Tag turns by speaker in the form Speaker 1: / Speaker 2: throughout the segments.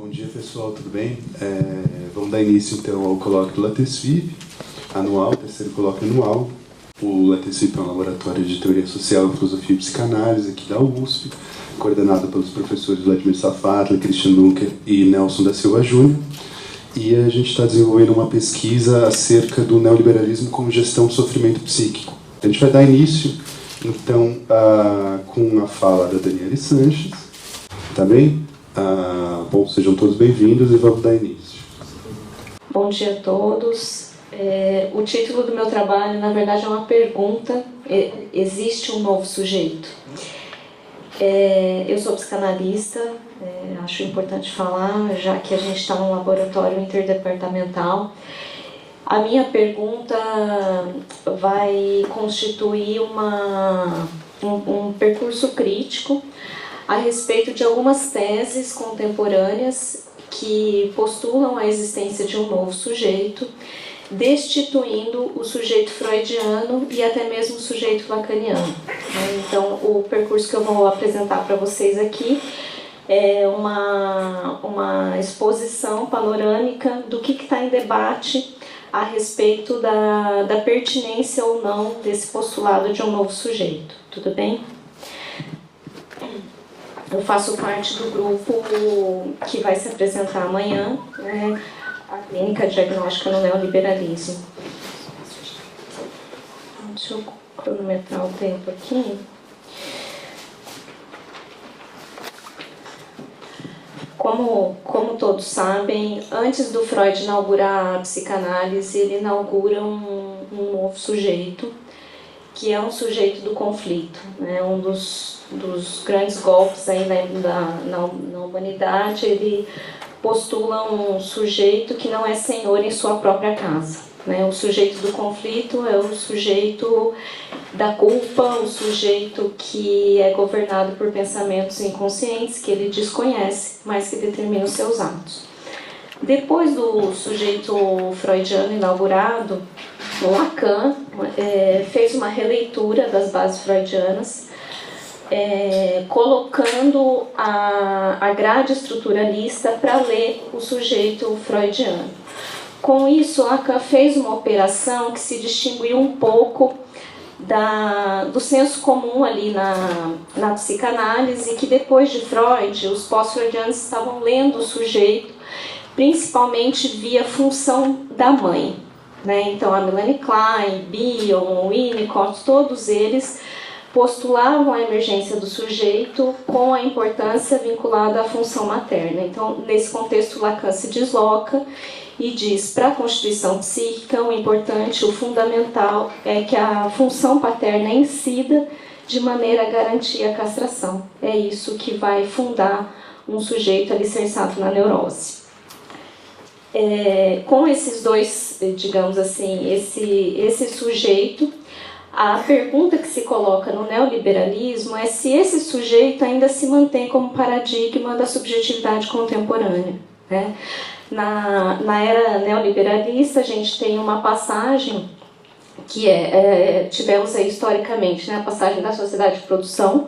Speaker 1: Bom dia, pessoal, tudo bem? Vamos dar início, então, ao colóquio do LATESFIP, anual, terceiro colóquio anual. O LATESFIP é um laboratório de teoria social, filosofia e psicanálise aqui da USP, coordenado pelos professores Vladimir Safatli, Christian Dunker e Nelson da Silva Júnior. E a gente está desenvolvendo uma pesquisa acerca do neoliberalismo como gestão do sofrimento psíquico. A gente vai dar início, então, com a fala da Daniele Sanches, tá bem? Bom, sejam todos bem-vindos e vamos dar início.
Speaker 2: Bom dia a todos. O título do meu trabalho, na verdade, é uma pergunta: existe um novo sujeito? Eu sou psicanalista, acho importante falar, já que a gente está num laboratório interdepartamental. A minha pergunta vai constituir um percurso crítico a respeito de algumas teses contemporâneas que postulam a existência de um novo sujeito, destituindo o sujeito freudiano e até mesmo o sujeito lacaniano. Então, o percurso que eu vou apresentar para vocês aqui é uma exposição panorâmica do que está em debate a respeito da pertinência ou não desse postulado de um novo sujeito. Tudo bem? Eu faço parte do grupo que vai se apresentar amanhã, a Clínica Diagnóstica no Neoliberalismo. Deixa eu cronometrar o tempo aqui. Como todos sabem, antes do Freud inaugurar a psicanálise, ele inaugura um novo sujeito, que é um sujeito do conflito, um dos grandes golpes aí na humanidade. Ele postula um sujeito que não é senhor em sua própria casa. O sujeito do conflito é o sujeito da culpa, o sujeito que é governado por pensamentos inconscientes que ele desconhece, mas que determinam os seus atos. Depois do sujeito freudiano inaugurado, Lacan fez uma releitura das bases freudianas, colocando a grade estruturalista para ler o sujeito freudiano. Com isso, Lacan fez uma operação que se distinguiu um pouco do senso comum ali na psicanálise, que depois de Freud, os pós-freudianos estavam lendo o sujeito principalmente via função da mãe. Então, a Melanie Klein, Bion, Winnicott, todos eles postulavam a emergência do sujeito com a importância vinculada à função materna. Então, nesse contexto, Lacan se desloca e diz: para a constituição psíquica, o importante, o fundamental é que a função paterna incida de maneira a garantir a castração. É isso que vai fundar um sujeito alicerçado na neurose. Com esses dois, digamos assim, esse sujeito, a pergunta que se coloca no neoliberalismo é se esse sujeito ainda se mantém como paradigma da subjetividade contemporânea. Na era neoliberalista, a gente tem uma passagem que tivemos aí historicamente, a passagem da sociedade de produção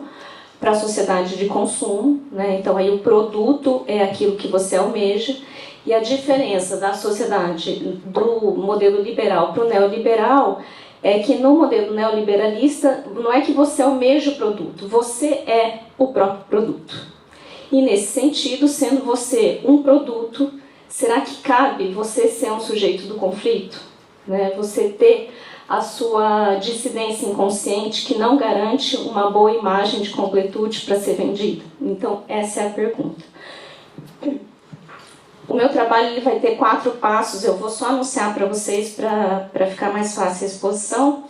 Speaker 2: para a sociedade de consumo. Então, aí o produto é aquilo que você almeja, e a diferença da sociedade do modelo liberal para o neoliberal é que no modelo neoliberalista não é que você almeja o produto, você é o próprio produto. E nesse sentido, sendo você um produto, será que cabe você ser um sujeito do conflito? Você ter a sua dissidência inconsciente que não garante uma boa imagem de completude para ser vendida? Então, essa é a pergunta. O meu trabalho ele vai ter 4 passos, eu vou só anunciar para vocês para ficar mais fácil a exposição.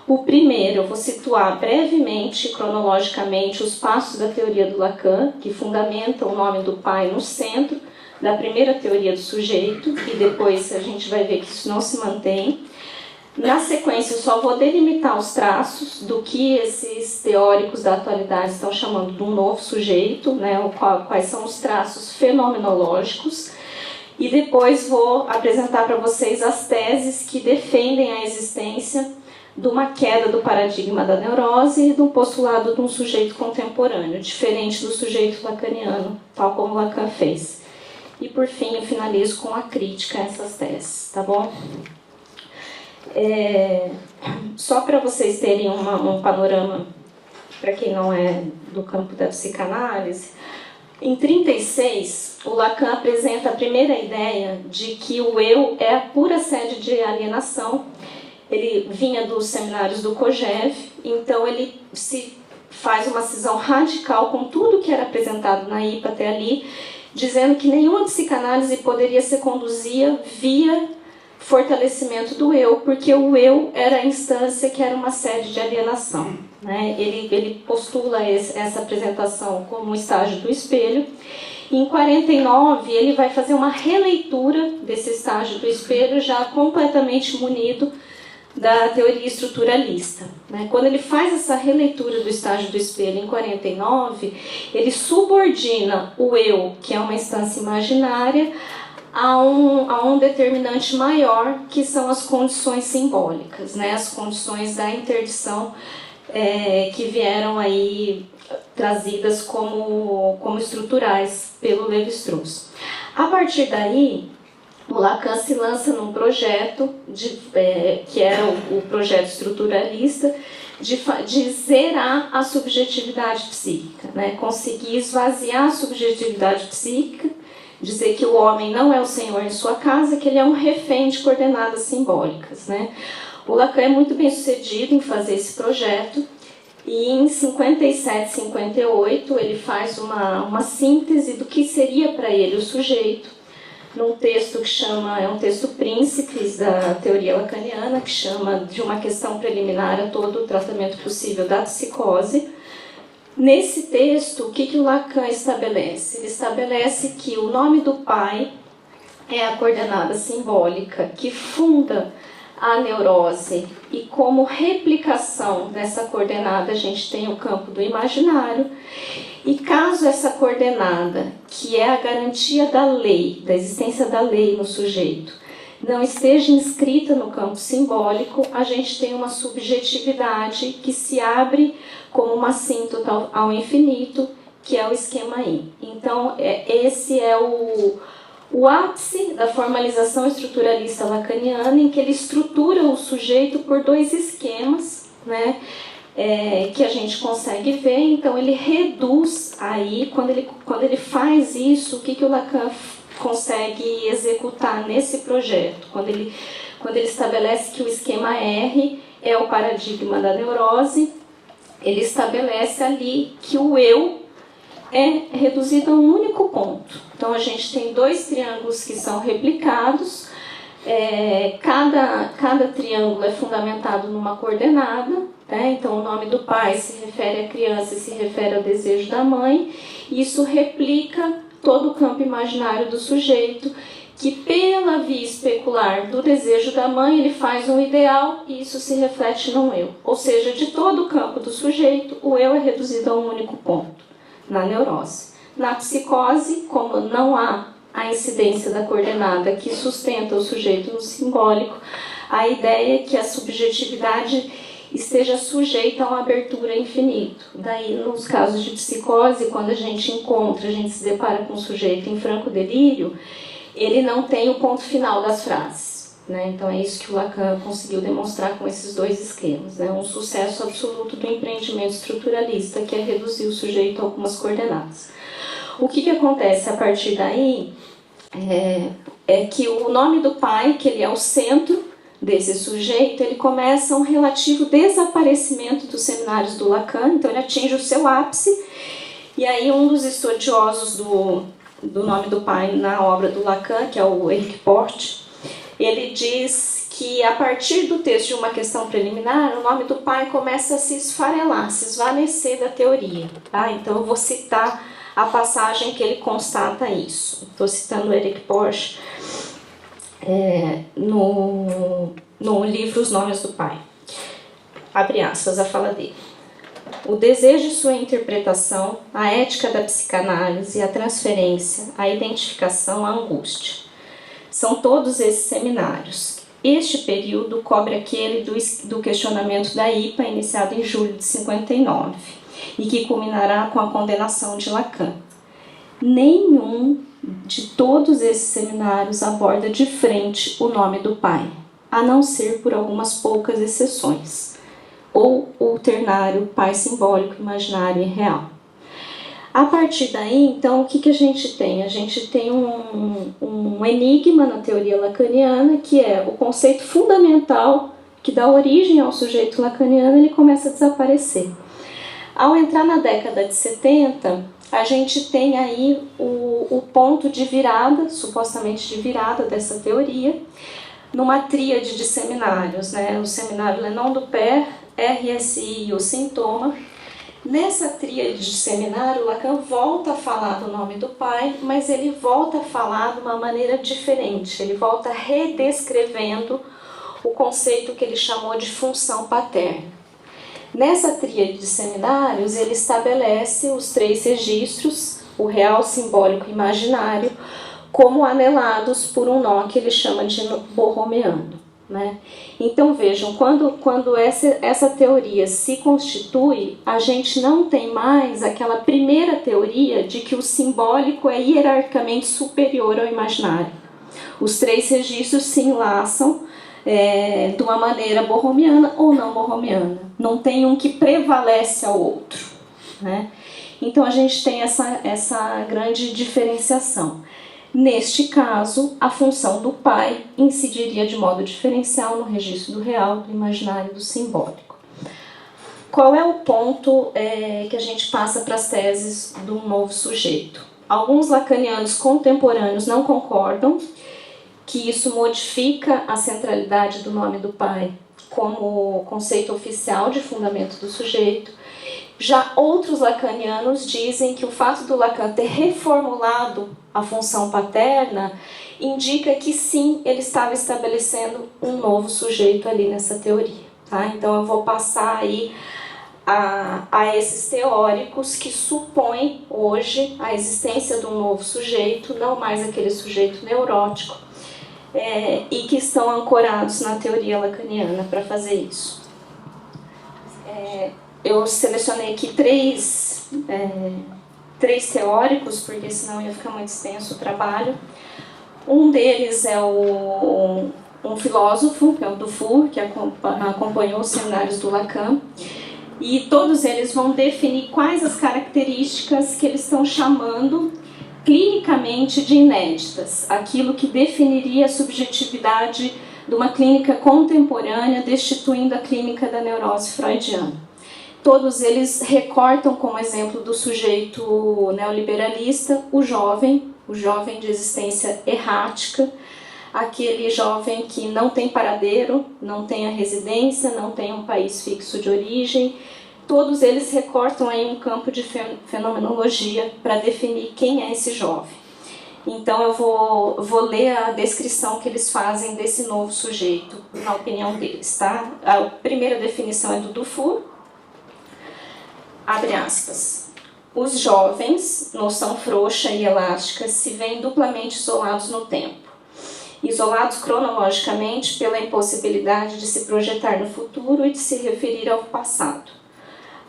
Speaker 2: O primeiro, eu vou situar brevemente, cronologicamente, os passos da teoria do Lacan, que fundamenta o nome do pai no centro da primeira teoria do sujeito, e depois a gente vai ver que isso não se mantém. Na sequência, eu só vou delimitar os traços do que esses teóricos da atualidade estão chamando de um novo sujeito, quais são os traços fenomenológicos, e depois vou apresentar para vocês as teses que defendem a existência de uma queda do paradigma da neurose e do postulado de um sujeito contemporâneo, diferente do sujeito lacaniano, tal como Lacan fez. E por fim, eu finalizo com a crítica a essas teses, tá bom? Só para vocês terem um panorama, para quem não é do campo da psicanálise, em 1936, o Lacan apresenta a primeira ideia de que o eu é a pura sede de alienação. Ele vinha dos seminários do COGEV, então ele se faz uma cisão radical com tudo que era apresentado na IPA até ali, dizendo que nenhuma psicanálise poderia ser conduzida via fortalecimento do eu, porque o eu era a instância que era uma sede de alienação, né? Ele postula essa apresentação como um estágio do espelho. Em 1949, ele vai fazer uma releitura desse estágio do espelho, já completamente munido da teoria estruturalista, né? Quando ele faz essa releitura do estágio do espelho em 1949, ele subordina o eu, que é uma instância imaginária, a um determinante maior, que são as condições simbólicas, né? As condições da interdição que vieram aí trazidas como estruturais pelo Lévi-Strauss. A partir daí, o Lacan se lança num projeto, que era o projeto estruturalista, de zerar a subjetividade psíquica, né? Conseguir esvaziar a subjetividade psíquica, dizer que o homem não é o senhor em sua casa, que ele é um refém de coordenadas simbólicas, né? O Lacan é muito bem sucedido em fazer esse projeto, e em 57, 58 ele faz uma síntese do que seria para ele o sujeito, num texto que é um texto Príncipes da teoria lacaniana, que chama de uma questão preliminar a todo o tratamento possível da psicose. Nesse texto, o que o Lacan estabelece? Ele estabelece que o nome do pai é a coordenada simbólica que funda a neurose, e como replicação dessa coordenada a gente tem o campo do imaginário, e caso essa coordenada, que é a garantia da lei, da existência da lei no sujeito, não esteja inscrita no campo simbólico, a gente tem uma subjetividade que se abre como uma assíntota ao infinito, que é o esquema I. Então, esse é o ápice da formalização estruturalista lacaniana, em que ele estrutura o sujeito por dois esquemas, né, que a gente consegue ver. Então, ele reduz aí, quando ele faz isso, o que o Lacan consegue executar nesse projeto? Quando ele estabelece que o esquema R é o paradigma da neurose, ele estabelece ali que o eu é reduzido a um único ponto. Então, a gente tem dois triângulos que são replicados, cada triângulo é fundamentado numa coordenada, né? Então, o nome do pai se refere à criança e se refere ao desejo da mãe, e isso replica todo o campo imaginário do sujeito, que pela via especular do desejo da mãe, ele faz um ideal e isso se reflete num eu. Ou seja, de todo o campo do sujeito, o eu é reduzido a um único ponto, na neurose. Na psicose, como não há a incidência da coordenada que sustenta o sujeito no simbólico, a ideia é que a subjetividade esteja sujeita a uma abertura infinito. Daí, nos casos de psicose, quando a gente se depara com um sujeito em franco delírio, ele não tem o ponto final das frases, né? Então é isso que o Lacan conseguiu demonstrar com esses dois esquemas, né? Um sucesso absoluto do empreendimento estruturalista, que é reduzir o sujeito a algumas coordenadas. O que acontece a partir daí é que o nome do pai, que ele é o centro desse sujeito, ele começa um relativo desaparecimento dos seminários do Lacan, então ele atinge o seu ápice, e aí um dos estudiosos do nome do pai na obra do Lacan, que é o Eric Porte, ele diz que a partir do texto de uma questão preliminar, o nome do pai começa a se esfarelar, se esvanecer da teoria. Tá? Então eu vou citar a passagem que ele constata isso. Estou citando o Eric Porte no livro Os Nomes do Pai. Abre aspas, a fala dele. O desejo e sua interpretação, a ética da psicanálise, a transferência, a identificação, a angústia. São todos esses seminários. Este período cobre aquele do questionamento da IPA, iniciado em julho de 59, e que culminará com a condenação de Lacan. nenhum de todos esses seminários aborda de frente o nome do Pai, a não ser por algumas poucas exceções, ou o ternário Pai simbólico, imaginário e real. A partir daí, então, o que a gente tem? A gente tem um enigma na teoria lacaniana, que é o conceito fundamental que dá origem ao sujeito lacaniano, ele começa a desaparecer. Ao entrar na década de 70, a gente tem aí o ponto de virada, supostamente de virada dessa teoria, numa tríade de seminários, né? O seminário Lenon du Père, RSI e o Sintoma. Nessa tríade de seminário, Lacan volta a falar do nome do Pai, mas ele volta a falar de uma maneira diferente. Ele volta redescrevendo o conceito que ele chamou de função paterna. Nessa tríade de seminários, ele estabelece os 3 registros, o real, simbólico e imaginário, como anelados por um nó que ele chama de borromeano, né? Então vejam, quando essa teoria se constitui, a gente não tem mais aquela primeira teoria de que o simbólico é hierarquicamente superior ao imaginário. Os 3 registros se enlaçam de uma maneira borromeana ou não borromeana. Não tem um que prevalece ao outro, né? Então a gente tem essa grande diferenciação. Neste caso, a função do Pai incidiria de modo diferencial no registro do real, do imaginário e do simbólico. Qual é o ponto que a gente passa para as teses do novo sujeito? Alguns lacanianos contemporâneos não concordam que isso modifica a centralidade do nome do Pai como conceito oficial de fundamento do sujeito. Já outros lacanianos dizem que o fato do Lacan ter reformulado a função paterna indica que sim, ele estava estabelecendo um novo sujeito ali nessa teoria. Tá? Então eu vou passar aí a esses teóricos que supõem hoje a existência de um novo sujeito, não mais aquele sujeito neurótico, e que estão ancorados na teoria lacaniana para fazer isso. Eu selecionei aqui três teóricos, porque senão ia ficar muito extenso o trabalho. Um deles é um filósofo, que é o Dufour, que acompanhou os seminários do Lacan, e todos eles vão definir quais as características que eles estão chamando clinicamente de inéditas, aquilo que definiria a subjetividade de uma clínica contemporânea, destituindo a clínica da neurose freudiana. Todos eles recortam como exemplo do sujeito neoliberalista o jovem de existência errática, aquele jovem que não tem paradeiro, não tem a residência, não tem um país fixo de origem. Todos eles recortam aí um campo de fenomenologia para definir quem é esse jovem. Então eu vou ler a descrição que eles fazem desse novo sujeito, na opinião deles. Tá? A primeira definição é do Dufour. Abre aspas. Os jovens, noção frouxa e elástica, se veem duplamente isolados no tempo. Isolados cronologicamente pela impossibilidade de se projetar no futuro e de se referir ao passado.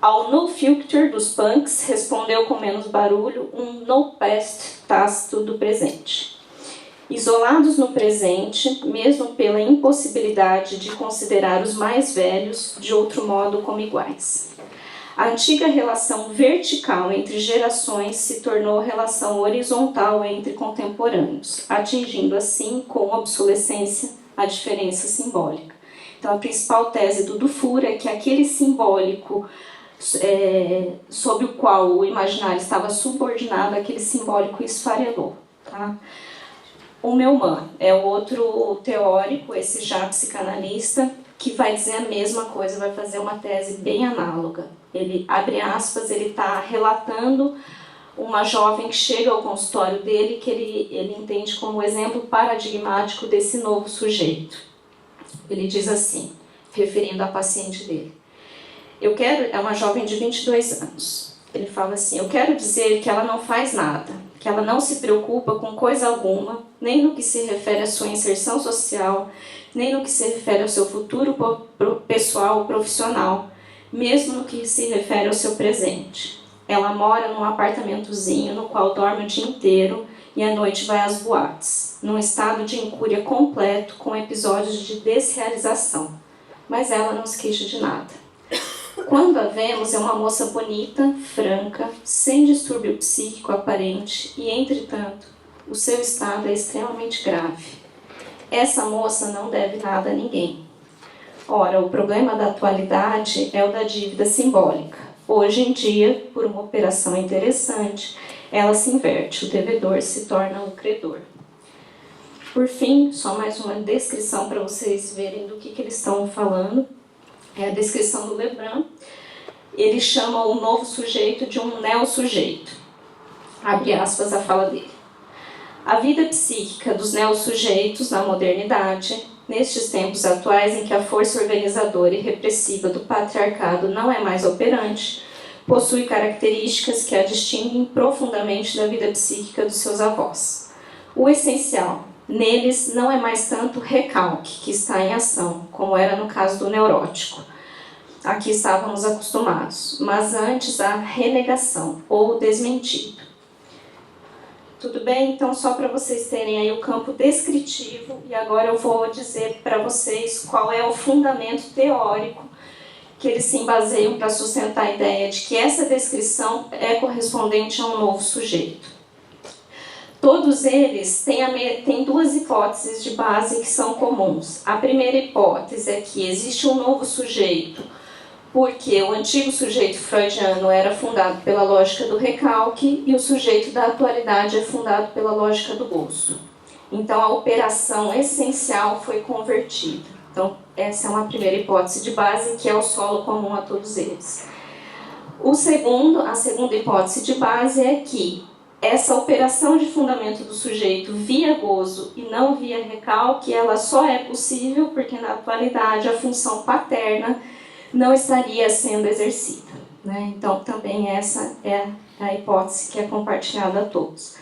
Speaker 2: Ao no future dos punks respondeu com menos barulho um no past tácito do presente. Isolados no presente, mesmo pela impossibilidade de considerar os mais velhos de outro modo como iguais. A antiga relação vertical entre gerações se tornou relação horizontal entre contemporâneos, atingindo assim, com obsolescência, a diferença simbólica. Então, a principal tese do Dufour é que aquele simbólico sob o qual o imaginário estava subordinado, aquele simbólico esfarelou. Tá? O Neumann é o outro teórico, esse já psicanalista, que vai dizer a mesma coisa, vai fazer uma tese bem análoga. Ele, abre aspas, ele está relatando uma jovem que chega ao consultório dele, que ele entende como exemplo paradigmático desse novo sujeito. Ele diz assim, referindo à paciente dele. É uma jovem de 22 anos. Ele fala assim, eu quero dizer que ela não faz nada, que ela não se preocupa com coisa alguma, nem no que se refere à sua inserção social, nem no que se refere ao seu futuro pessoal ou profissional, mesmo no que se refere ao seu presente. Ela mora num apartamentozinho no qual dorme o dia inteiro e à noite vai às boates, num estado de incúria completo, com episódios de desrealização. Mas ela não se queixa de nada. Quando a vemos, é uma moça bonita, franca, sem distúrbio psíquico aparente e, entretanto, o seu estado é extremamente grave. Essa moça não deve nada a ninguém. Ora, o problema da atualidade é o da dívida simbólica. Hoje em dia, por uma operação interessante, ela se inverte, o devedor se torna o credor. Por fim, só mais uma descrição para vocês verem do que eles estão falando. É a descrição do Lebrun. Ele chama o novo sujeito de um neossujeito. Abre aspas a fala dele. A vida psíquica dos neossujeitos na modernidade, nestes tempos atuais em que a força organizadora e repressiva do patriarcado não é mais operante, possui características que a distinguem profundamente da vida psíquica dos seus avós. O essencial neles não é mais tanto o recalque que está em ação, como era no caso do neurótico, a que estávamos acostumados, mas antes a renegação ou o desmentido. Tudo bem? Então, só para vocês terem aí o campo descritivo, e agora eu vou dizer para vocês qual é o fundamento teórico que eles se baseiam para sustentar a ideia de que essa descrição é correspondente a um novo sujeito. Todos eles têm duas hipóteses de base que são comuns. A primeira hipótese é que existe um novo sujeito porque o antigo sujeito freudiano era fundado pela lógica do recalque e o sujeito da atualidade é fundado pela lógica do gozo. Então, a operação essencial foi convertida. Então, essa é uma primeira hipótese de base, que é o solo comum a todos eles. A segunda hipótese de base é que essa operação de fundamento do sujeito via gozo e não via recalque, ela só é possível porque, na atualidade, a função paterna não estaria sendo exercida, né? Então, também essa é a hipótese que é compartilhada a todos.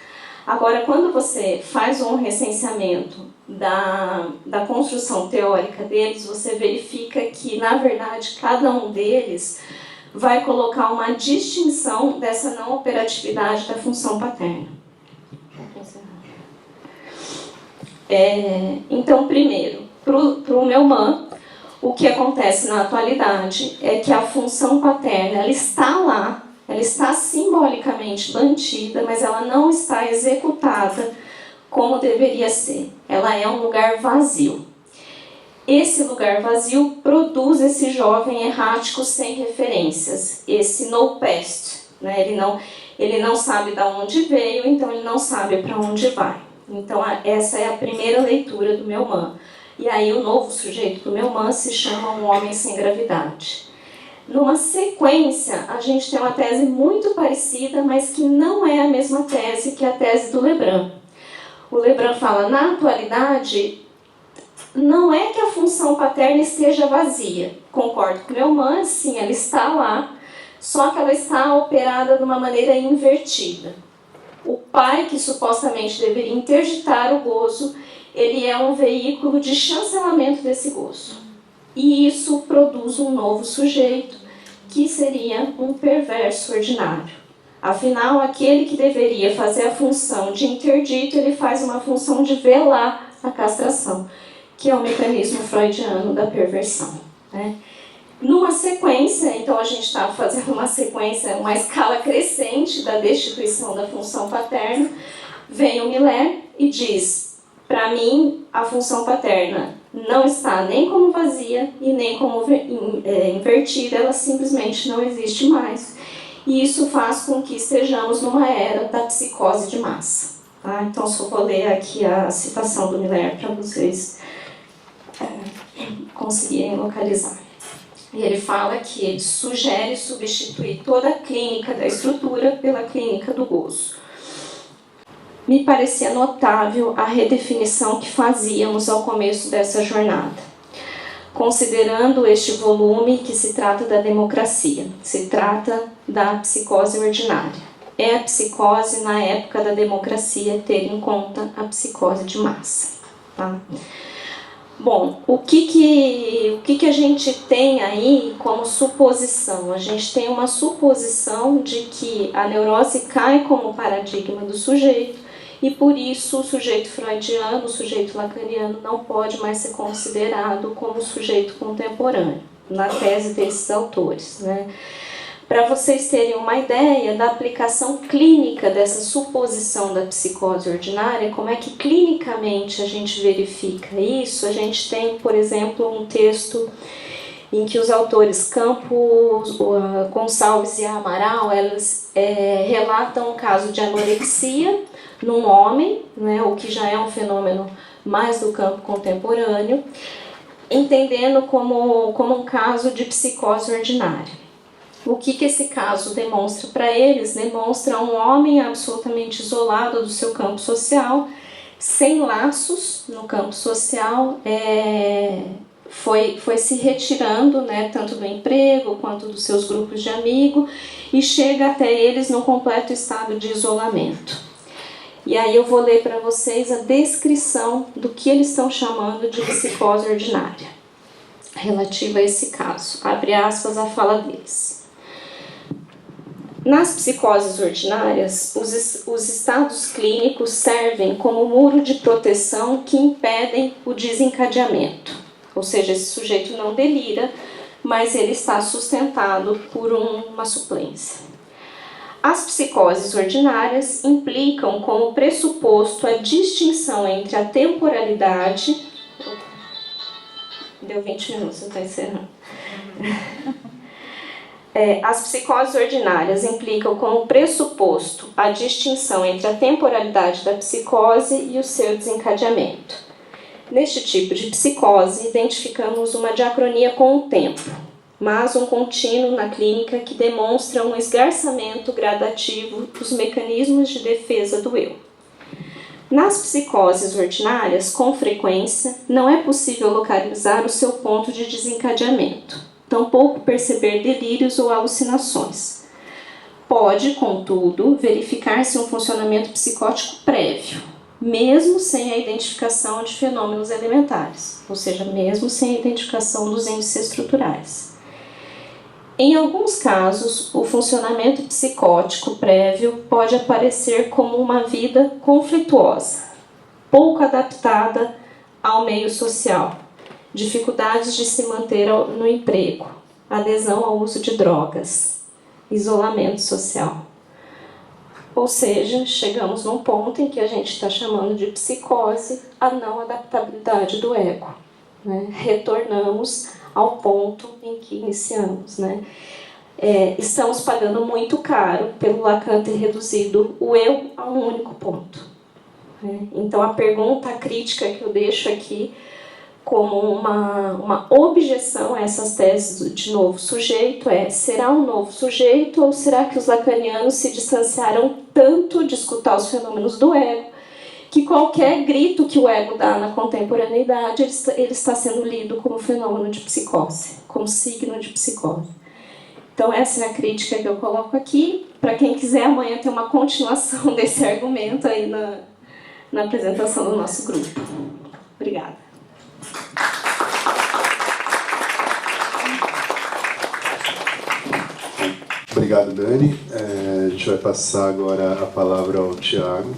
Speaker 2: Agora, quando você faz um recenseamento da construção teórica deles, você verifica que, na verdade, cada um deles vai colocar uma distinção dessa não operatividade da função paterna. Então, primeiro, para o Neumann, o que acontece na atualidade é que a função paterna ela está lá, ela está simbolicamente mantida, mas ela não está executada como deveria ser. Ela é um lugar vazio. Esse lugar vazio produz esse jovem errático sem referências, esse no past, né? Ele não sabe de onde veio, então ele não sabe para onde vai. Então essa é a primeira leitura do Neumann. E aí o novo sujeito do Neumann se chama um homem sem gravidade. Numa sequência, a gente tem uma tese muito parecida, mas que não é a mesma tese que a tese do Lebrun. O Lebrun fala, na atualidade, não é que a função paterna esteja vazia. Concordo com o Neumann, sim, ela está lá, só que ela está operada de uma maneira invertida. O pai, que supostamente deveria interditar o gozo, ele é um veículo de chancelamento desse gozo. E isso produz um novo sujeito, que seria um perverso ordinário. Afinal, aquele que deveria fazer a função de interdito, ele faz uma função de velar a castração, que é o mecanismo freudiano da perversão, né? Numa sequência, então a gente está fazendo uma sequência, uma escala crescente da destituição da função paterna, vem o Miller e diz, para mim, a função paterna não está nem como vazia e nem como invertida, ela simplesmente não existe mais. E isso faz com que estejamos numa era da psicose de massa. Tá? Então, só vou ler aqui a citação do Miller para vocês conseguirem localizar. E ele fala que ele sugere substituir toda a clínica da estrutura pela clínica do gozo. Me parecia notável a redefinição que fazíamos ao começo dessa jornada, considerando este volume que se trata da democracia, se trata da psicose ordinária. É a psicose na época da democracia ter em conta a psicose de massa. Tá? Bom, o que a gente tem aí como suposição? A gente tem uma suposição de que a neurose cai como paradigma do sujeito e por isso o sujeito freudiano, o sujeito lacaniano não pode mais ser considerado como sujeito contemporâneo, na tese desses autores, né? Para vocês terem uma ideia da aplicação clínica dessa suposição da psicose ordinária, como é que clinicamente a gente verifica isso, a gente tem, por exemplo, um texto em que os autores Campos, Gonçalves e Amaral, elas relatam um caso de anorexia num homem, né, o que já é um fenômeno mais do campo contemporâneo, entendendo como um caso de psicose ordinária. O que esse caso demonstra para eles? Demonstra um homem absolutamente isolado do seu campo social, sem laços no campo social, foi se retirando, né, tanto do emprego quanto dos seus grupos de amigos, e chega até eles num completo estado de isolamento. E aí eu vou ler para vocês a descrição do que eles estão chamando de psicose ordinária, relativa a esse caso. Abre aspas a fala deles. Nas psicoses ordinárias, os estados clínicos servem como muro de proteção que impedem o desencadeamento. Ou seja, esse sujeito não delira, mas ele está sustentado por uma suplência. As psicoses ordinárias implicam como pressuposto a distinção entre a temporalidade... Deu 20 minutos, eu estou encerrando. As psicoses ordinárias implicam como pressuposto a distinção entre a temporalidade da psicose e o seu desencadeamento. Neste tipo de psicose, identificamos uma diacronia com o tempo, mas um contínuo na clínica que demonstra um esgarçamento gradativo dos mecanismos de defesa do eu. Nas psicoses ordinárias, com frequência, não é possível localizar o seu ponto de desencadeamento, tampouco perceber delírios ou alucinações. Pode, contudo, verificar-se um funcionamento psicótico prévio, mesmo sem a identificação de fenômenos elementares, ou seja, mesmo sem a identificação dos índices estruturais. Em alguns casos, o funcionamento psicótico prévio pode aparecer como uma vida conflituosa, pouco adaptada ao meio social, dificuldades de se manter no emprego, adesão ao uso de drogas, isolamento social. Ou seja, chegamos num ponto em que a gente está chamando de psicose a não adaptabilidade do ego, né? Retornamos ao ponto em que iniciamos, né? Estamos pagando muito caro pelo Lacan ter reduzido o eu a um único ponto, né? Então a pergunta, a crítica que eu deixo aqui como uma objeção a essas teses de novo sujeito será um novo sujeito ou será que os lacanianos se distanciaram tanto de escutar os fenômenos do ego que qualquer grito que o ego dá na contemporaneidade ele está sendo lido como fenômeno de psicose, como signo de psicose. Então essa é a crítica que eu coloco aqui. Para quem quiser, amanhã tem uma continuação desse argumento aí na apresentação do nosso grupo. Obrigada.
Speaker 1: Obrigado, Dani. A gente vai passar agora a palavra ao Tiago,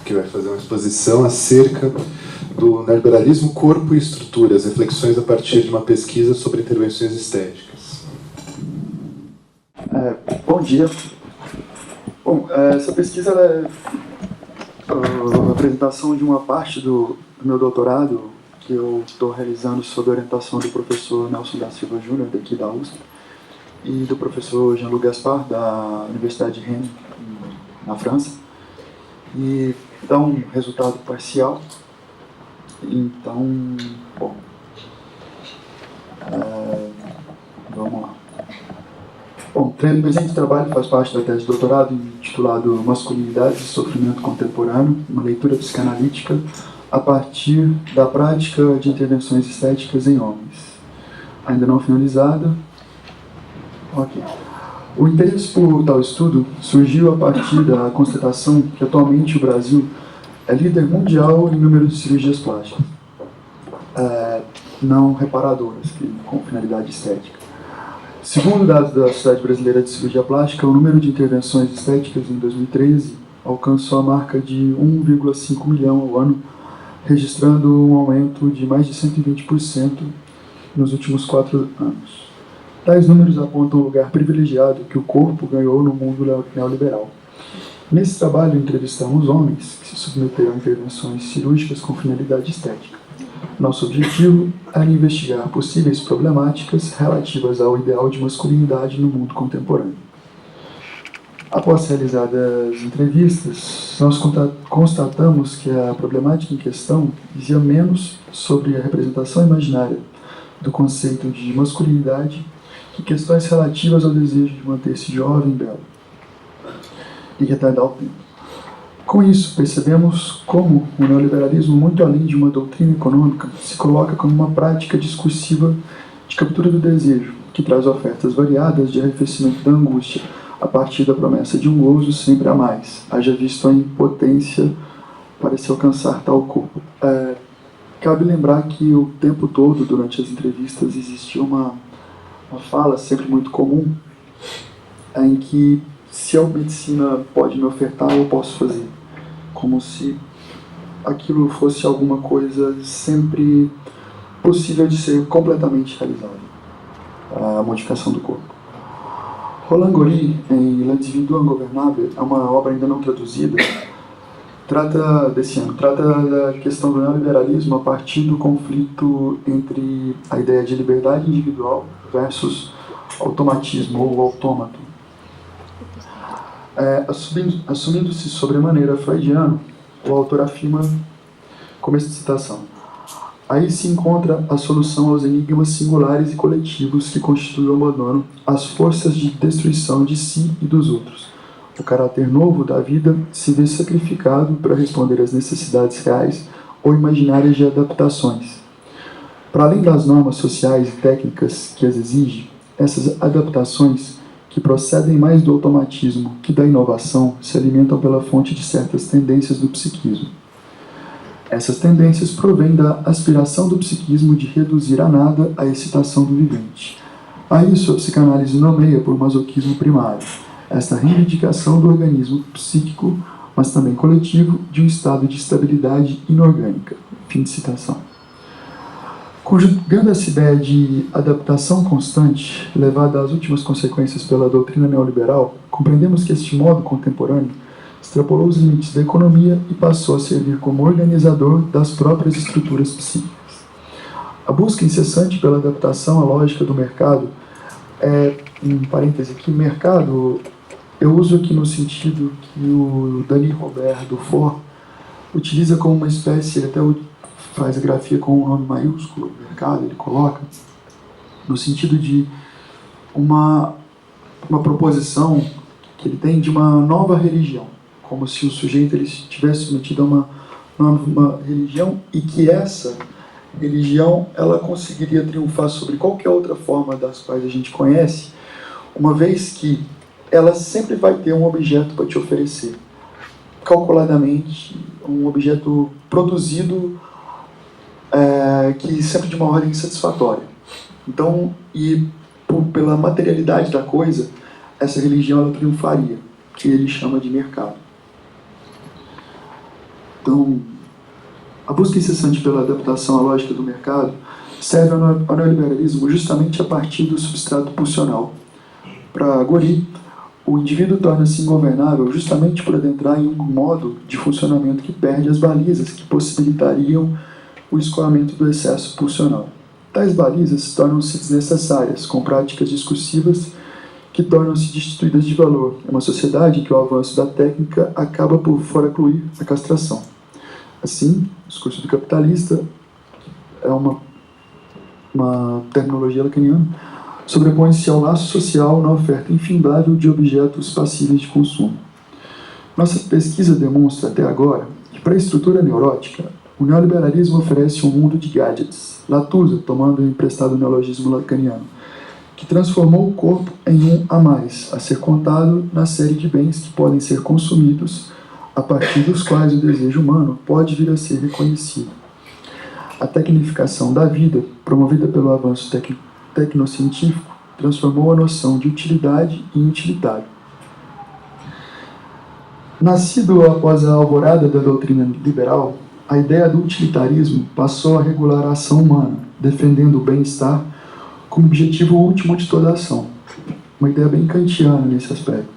Speaker 1: que vai fazer uma exposição acerca do neoliberalismo, corpo e estruturas, reflexões a partir de uma pesquisa sobre intervenções estéticas.
Speaker 3: Bom dia. Bom, essa pesquisa é a apresentação de uma parte do meu doutorado que eu estou realizando sob a orientação do professor Nelson da Silva Júnior, daqui da USP, e do professor Jean-Luc Gaspard, da Universidade de Rennes, na França, e dá um resultado parcial. Então, bom, vamos lá. Bom, o presente trabalho faz parte da tese de doutorado intitulado Masculinidade e Sofrimento Contemporâneo, uma leitura psicanalítica a partir da prática de intervenções estéticas em homens. Ainda não finalizada. Ok. O interesse por tal estudo surgiu a partir da constatação que atualmente o Brasil é líder mundial em número de cirurgias plásticas. não reparadoras, com finalidade estética. Segundo dados da Sociedade Brasileira de Cirurgia Plástica, o número de intervenções estéticas em 2013 alcançou a marca de 1,5 milhão ao ano, registrando um aumento de mais de 120% nos últimos 4 anos. Tais números apontam o lugar privilegiado que o corpo ganhou no mundo neoliberal. Nesse trabalho, entrevistamos homens que se submeteram a intervenções cirúrgicas com finalidade estética. Nosso objetivo era investigar possíveis problemáticas relativas ao ideal de masculinidade no mundo contemporâneo. Após realizadas entrevistas, nós constatamos que a problemática em questão dizia menos sobre a representação imaginária do conceito de masculinidade que questões relativas ao desejo de manter-se jovem e belo e retardar o tempo. Com isso, percebemos como o neoliberalismo, muito além de uma doutrina econômica, se coloca como uma prática discursiva de captura do desejo, que traz ofertas variadas de arrefecimento da angústia, a partir da promessa de um gozo sempre a mais, haja visto a impotência para se alcançar tal corpo. Cabe lembrar que o tempo todo, durante as entrevistas, existia uma fala sempre muito comum, em que se a medicina pode me ofertar, eu posso fazer. Como se aquilo fosse alguma coisa sempre possível de ser completamente realizada, a modificação do corpo. Roland Gori, em L'individu ingouvernable, é uma obra ainda não traduzida, trata da questão do neoliberalismo a partir do conflito entre a ideia de liberdade individual versus automatismo ou autômato. Assumindo-se sobremaneira freudiano, o autor afirma, começo de citação: aí se encontra a solução aos enigmas singulares e coletivos que constituem o abandono, as forças de destruição de si e dos outros. O caráter novo da vida se vê sacrificado para responder às necessidades reais ou imaginárias de adaptações. Para além das normas sociais e técnicas que as exigem, essas adaptações, que procedem mais do automatismo que da inovação, se alimentam pela fonte de certas tendências do psiquismo. Essas tendências provêm da aspiração do psiquismo de reduzir a nada a excitação do vivente. A isso a psicanálise nomeia por masoquismo primário, esta reivindicação do organismo psíquico, mas também coletivo, de um estado de estabilidade inorgânica. Fim de citação. Conjugando essa ideia de adaptação constante, levada às últimas consequências pela doutrina neoliberal, compreendemos que este modo contemporâneo extrapolou os limites da economia e passou a servir como organizador das próprias estruturas psíquicas. A busca incessante pela adaptação à lógica do mercado um parêntese aqui, mercado, eu uso aqui no sentido que o Dani Robert Dufour utiliza como uma espécie, até faz a grafia com um nome maiúsculo, mercado, ele coloca, no sentido de uma proposição que ele tem de uma nova religião, como se o sujeito ele estivesse submetido a uma religião e que essa religião ela conseguiria triunfar sobre qualquer outra forma das quais a gente conhece, uma vez que ela sempre vai ter um objeto para te oferecer, calculadamente, um objeto produzido que sempre de uma ordem insatisfatória. Então, pela materialidade da coisa, essa religião ela triunfaria, que ele chama de mercado. Então, a busca incessante pela adaptação à lógica do mercado serve ao neoliberalismo justamente a partir do substrato pulsional. Para Gori, o indivíduo torna-se ingovernável justamente por adentrar em um modo de funcionamento que perde as balizas que possibilitariam o escoamento do excesso pulsional. Tais balizas tornam-se desnecessárias, com práticas discursivas que tornam-se destituídas de valor. É uma sociedade em que o avanço da técnica acaba por foracluir a castração. Assim, o discurso do capitalista é uma terminologia lacaniana, sobrepõe-se ao laço social na oferta infindável de objetos passíveis de consumo. Nossa pesquisa demonstra até agora que, para a estrutura neurótica, o neoliberalismo oferece um mundo de gadgets, Latusa, tomando emprestado o neologismo lacaniano, que transformou o corpo em um a mais, a ser contado na série de bens que podem ser consumidos, a partir dos quais o desejo humano pode vir a ser reconhecido. a tecnificação da vida, promovida pelo avanço tecnocientífico, transformou a noção de utilidade em utilitário. Nascido após a alvorada da doutrina liberal, a ideia do utilitarismo passou a regular a ação humana, defendendo o bem-estar como objetivo último de toda a ação. Uma ideia bem kantiana nesse aspecto.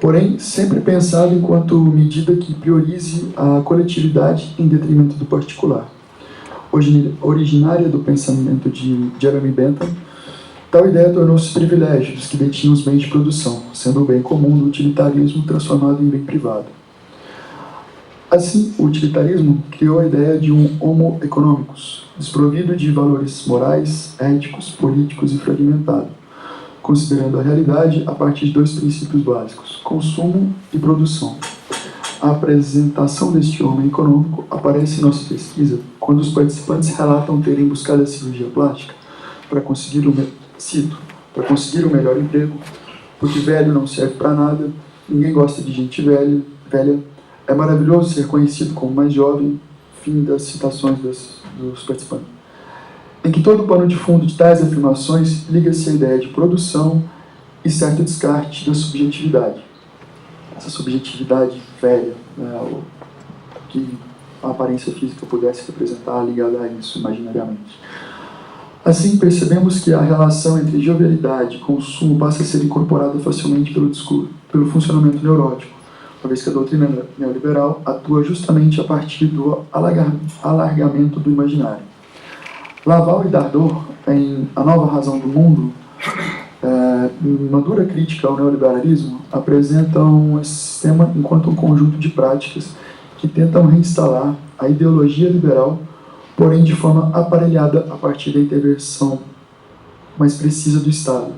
Speaker 3: Porém, sempre pensada enquanto medida que priorize a coletividade em detrimento do particular. Originária do pensamento de Jeremy Bentham, tal ideia tornou-se privilégio dos que detinham os bens de produção, sendo o bem comum do utilitarismo transformado em bem privado. Assim, o utilitarismo criou a ideia de um homo economicus, desprovido de valores morais, éticos, políticos e fragmentado, considerando a realidade a partir de dois princípios básicos, consumo e produção. A apresentação deste homem econômico aparece em nossa pesquisa quando os participantes relatam terem buscado a cirurgia plástica para conseguir para conseguir o melhor emprego, porque velho não serve para nada, ninguém gosta de gente velha, é maravilhoso ser conhecido como mais jovem, fim das citações dos participantes. Em que todo o pano de fundo de tais afirmações liga-se a ideia de produção e certo descarte da subjetividade. Essa subjetividade velha, né, que a aparência física pudesse representar ligada a isso imaginariamente. Assim, percebemos que a relação entre jovialidade e consumo passa a ser incorporada facilmente pelo funcionamento neurótico, uma vez que a doutrina neoliberal atua justamente a partir do alargamento do imaginário. Laval e Dardot, em A Nova Razão do Mundo, uma dura crítica ao neoliberalismo, apresentam esse sistema enquanto um conjunto de práticas que tentam reinstalar a ideologia liberal, porém de forma aparelhada a partir da intervenção mais precisa do Estado.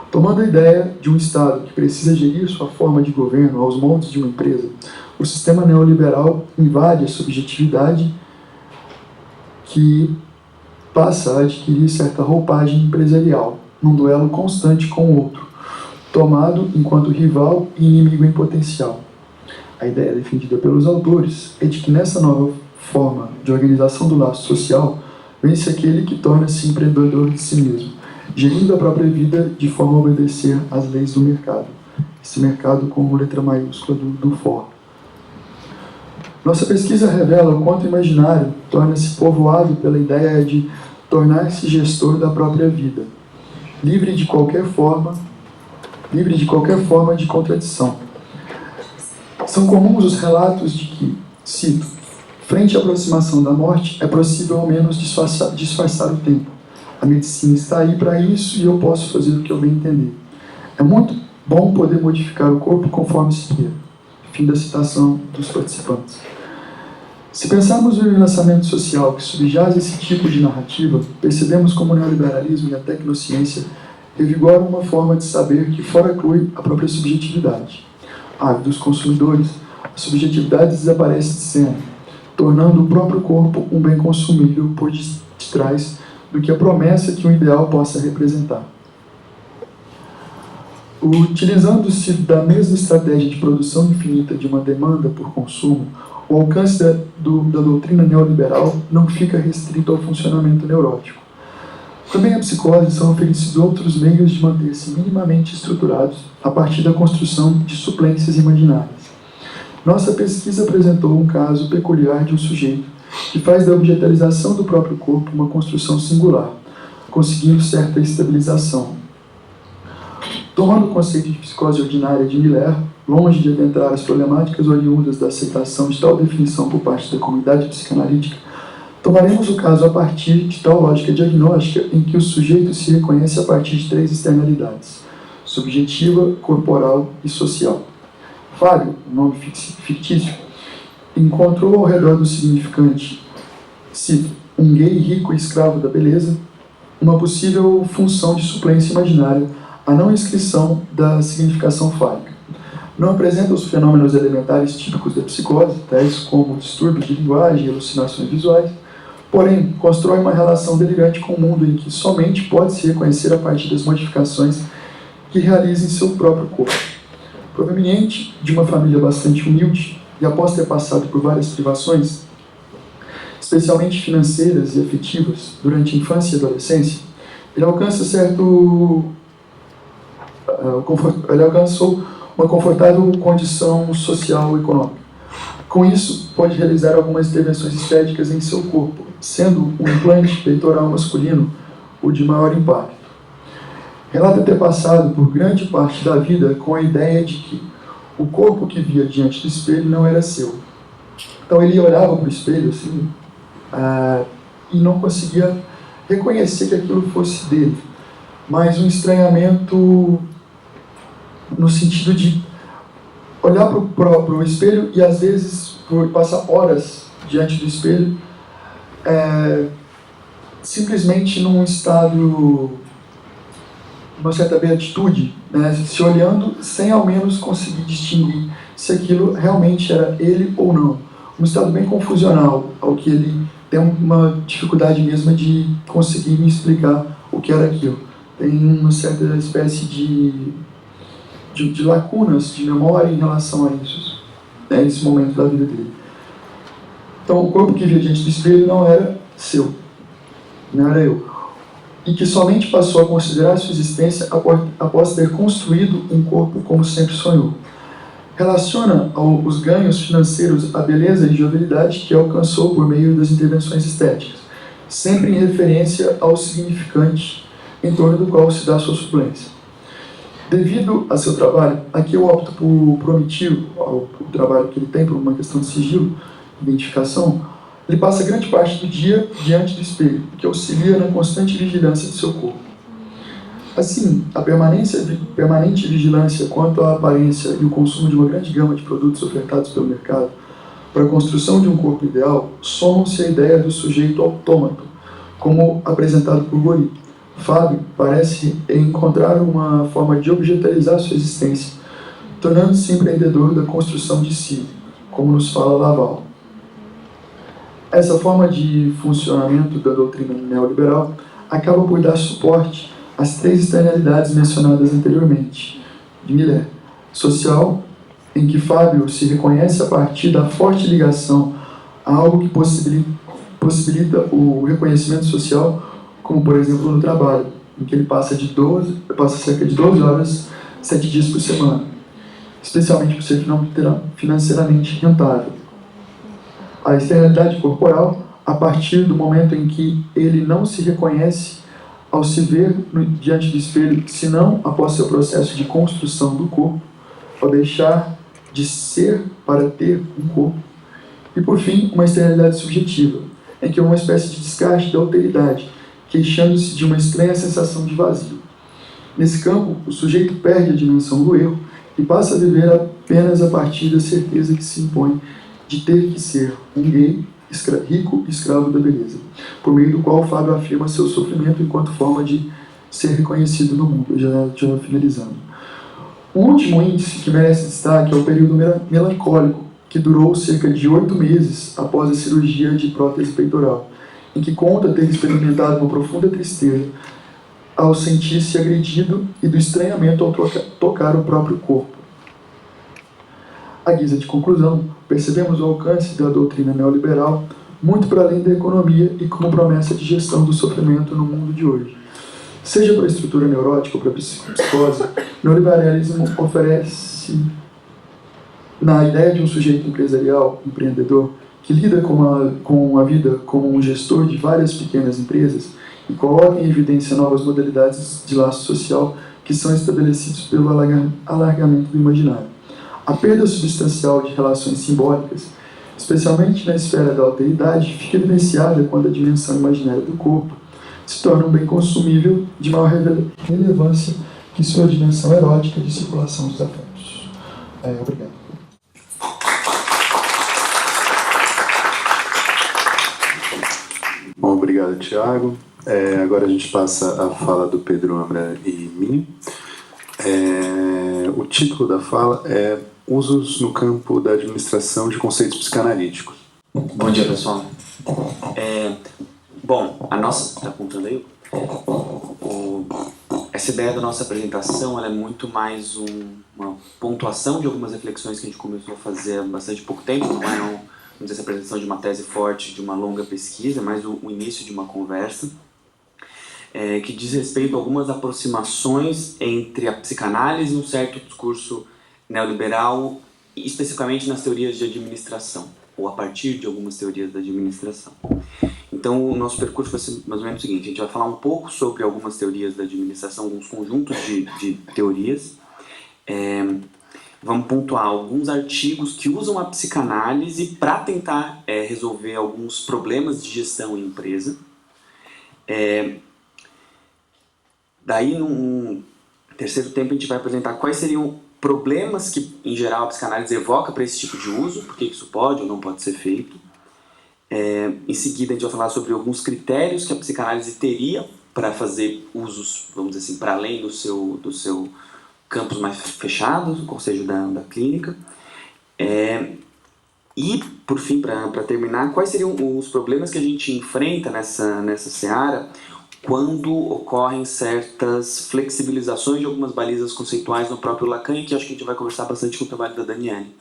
Speaker 3: Tomando a ideia de um Estado que precisa gerir sua forma de governo aos moldes de uma empresa, o sistema neoliberal invade a subjetividade que passa a adquirir certa roupagem empresarial, num duelo constante com o outro, tomado enquanto rival e inimigo em potencial. A ideia defendida pelos autores é de que nessa nova forma de organização do laço social, vence aquele que torna-se empreendedor de si mesmo, gerindo a própria vida de forma a obedecer às leis do mercado. Esse mercado com letra maiúscula do for. Nossa pesquisa revela o quanto o imaginário torna-se povoado pela ideia de tornar-se gestor da própria vida, livre de qualquer forma de contradição. São comuns os relatos de que, cito, frente à aproximação da morte, é possível ao menos disfarçar o tempo. A medicina está aí para isso e eu posso fazer o que eu bem entender. É muito bom poder modificar o corpo conforme se queira. Fim da citação dos participantes. Se pensarmos no lançamento social que subjaz esse tipo de narrativa, percebemos como o neoliberalismo e a tecnociência revigoram uma forma de saber que foraclui a própria subjetividade. Ávidos consumidores, a subjetividade desaparece de cena, tornando o próprio corpo um bem consumível por detrás do que a promessa que um ideal possa representar. Utilizando-se da mesma estratégia de produção infinita de uma demanda por consumo, o alcance da doutrina neoliberal não fica restrito ao funcionamento neurótico. Também à psicose são oferecidos outros meios de manter-se minimamente estruturados a partir da construção de suplências imaginárias. Nossa pesquisa apresentou um caso peculiar de um sujeito que faz da objetalização do próprio corpo uma construção singular, conseguindo certa estabilização. Tomando o conceito de psicose ordinária de Miller, longe de adentrar as problemáticas oriundas da aceitação de tal definição por parte da comunidade psicanalítica, tomaremos o caso a partir de tal lógica diagnóstica em que o sujeito se reconhece a partir de três externalidades: subjetiva, corporal e social. Fábio, nome fictício, encontrou ao redor do significante, cito, um gay rico e escravo da beleza, uma possível função de suplência imaginária, a não inscrição da significação fálica. Não apresenta os fenômenos elementares típicos da psicose, tais como distúrbios de linguagem e alucinações visuais, porém, constrói uma relação delirante com o mundo em que somente pode se reconhecer a partir das modificações que realiza em seu próprio corpo. Proveniente de uma família bastante humilde e após ter passado por várias privações, especialmente financeiras e afetivas, durante a infância e adolescência, ele alcançou uma confortável condição social e econômica. Com isso, pode realizar algumas intervenções estéticas em seu corpo, sendo o implante peitoral masculino o de maior impacto. Relata ter passado por grande parte da vida com a ideia de que o corpo que via diante do espelho não era seu. Então ele olhava para o espelho assim, e não conseguia reconhecer que aquilo fosse dele, mas um estranhamento no sentido de olhar para o espelho e às vezes por passar horas diante do espelho, simplesmente num estado, uma certa beatitude, né? Se olhando sem ao menos conseguir distinguir se aquilo realmente era ele ou não. Um estado bem confusional, ao que ele tem uma dificuldade mesmo de conseguir me explicar o que era aquilo. Tem uma certa espécie de lacunas de memória em relação a isso, né, nesse momento da vida dele. Então, o corpo que via diante do espelho não era seu, não era eu, e que somente passou a considerar sua existência após ter construído um corpo como sempre sonhou. Relaciona os ganhos financeiros à beleza e jovialidade que alcançou por meio das intervenções estéticas, sempre em referência ao significante em torno do qual se dá sua suplência. Devido a seu trabalho, aqui eu opto por omitir o trabalho que ele tem por uma questão de sigilo, identificação. Ele passa grande parte do dia diante do espelho, que auxilia na constante vigilância de seu corpo. Assim, a permanente vigilância quanto à aparência e o consumo de uma grande gama de produtos ofertados pelo mercado para a construção de um corpo ideal somam-se à ideia do sujeito autômato, como apresentado por Gori. Fábio parece encontrar uma forma de objetalizar sua existência, tornando-se empreendedor da construção de si, como nos fala Laval. Essa forma de funcionamento da doutrina neoliberal acaba por dar suporte às três externalidades mencionadas anteriormente, de Miller: social, em que Fábio se reconhece a partir da forte ligação a algo que possibilita o reconhecimento social, como por exemplo no trabalho, em que ele passa cerca de 12 horas, 7 dias por semana, especialmente por ser financeiramente rentável. A externalidade corporal, a partir do momento em que ele não se reconhece ao se ver diante do espelho, senão após seu processo de construção do corpo, ao deixar de ser para ter um corpo. E por fim, uma externalidade subjetiva, em que é uma espécie de descarte da alteridade, queixando-se de uma estranha sensação de vazio. Nesse campo, o sujeito perde a dimensão do erro e passa a viver apenas a partir da certeza que se impõe de ter que ser um gay, rico e escravo da beleza, por meio do qual Fábio afirma seu sofrimento enquanto forma de ser reconhecido no mundo. Já finalizando. O último índice que merece destaque é o período melancólico, que durou cerca de 8 meses após a cirurgia de prótese peitoral, em que conta ter experimentado uma profunda tristeza ao sentir-se agredido e do estranhamento ao tocar o próprio corpo. À guisa de conclusão, percebemos o alcance da doutrina neoliberal muito para além da economia e como promessa de gestão do sofrimento no mundo de hoje. Seja para a estrutura neurótica ou para a psicose, o neoliberalismo oferece, na ideia de um sujeito empresarial, empreendedor, que lida com a vida como um gestor de várias pequenas empresas e coloca em evidência novas modalidades de laço social que são estabelecidos pelo alargamento do imaginário. A perda substancial de relações simbólicas, especialmente na esfera da alteridade, fica evidenciada quando a dimensão imaginária do corpo se torna um bem consumível de maior relevância que sua dimensão erótica de circulação dos afetos. Obrigado.
Speaker 1: Bom, obrigado, Tiago. Agora a gente passa a fala do Pedro Ambra e mim. O título da fala é Usos no campo da administração de conceitos psicanalíticos.
Speaker 4: Bom dia, pessoal. Bom, a nossa... Tá apontando aí? Essa ideia da nossa apresentação ela é muito mais uma pontuação de algumas reflexões que a gente começou a fazer há bastante pouco tempo, dizer, essa apresentação de uma tese forte, de uma longa pesquisa, mas o início de uma conversa, que diz respeito a algumas aproximações entre a psicanálise e um certo discurso neoliberal, especificamente nas teorias de administração, ou a partir de algumas teorias da administração. Então, o nosso percurso vai ser mais ou menos o seguinte: a gente vai falar um pouco sobre algumas teorias da administração, alguns conjuntos de teorias. Vamos pontuar alguns artigos que usam a psicanálise para tentar resolver alguns problemas de gestão em empresa. Daí, num terceiro tempo, a gente vai apresentar quais seriam problemas que, em geral, a psicanálise evoca para esse tipo de uso, por que isso pode ou não pode ser feito. Em seguida, a gente vai falar sobre alguns critérios que a psicanálise teria para fazer usos, vamos dizer assim, para além do seu campos mais fechados, ou seja, da clínica. E, por fim, para terminar, quais seriam os problemas que a gente enfrenta nessa seara quando ocorrem certas flexibilizações de algumas balizas conceituais no próprio Lacan, e que acho que a gente vai conversar bastante com o trabalho da Daniele.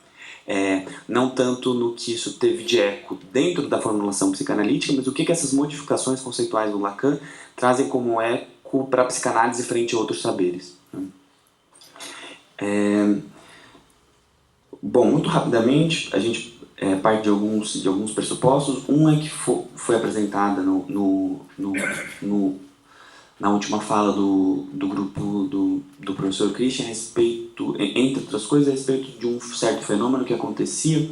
Speaker 4: Não tanto no que isso teve de eco dentro da formulação psicanalítica, mas o que essas modificações conceituais do Lacan trazem como eco para a psicanálise frente a outros saberes. Bom, muito rapidamente, a gente parte de alguns pressupostos. Um é que foi apresentada na última fala do grupo do professor Christian, a respeito, entre outras coisas, a respeito de um certo fenômeno que acontecia,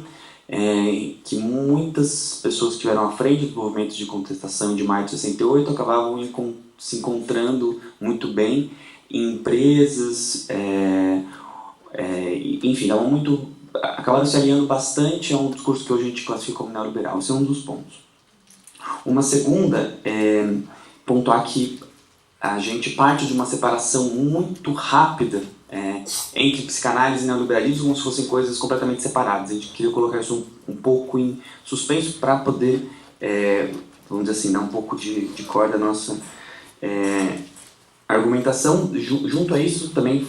Speaker 4: que muitas pessoas que estiveram à frente dos movimentos de contestação de maio de 68 acabavam se encontrando muito bem em empresas, enfim, acabaram se alinhando bastante a um discurso que hoje a gente classifica como neoliberal. Esse é um dos pontos. Uma segunda é pontuar que a gente parte de uma separação muito rápida entre psicanálise e neoliberalismo, como se fossem coisas completamente separadas. A gente queria colocar isso um pouco em suspenso para poder, vamos dizer assim, dar um pouco de corda à nossa argumentação. Junto a isso, também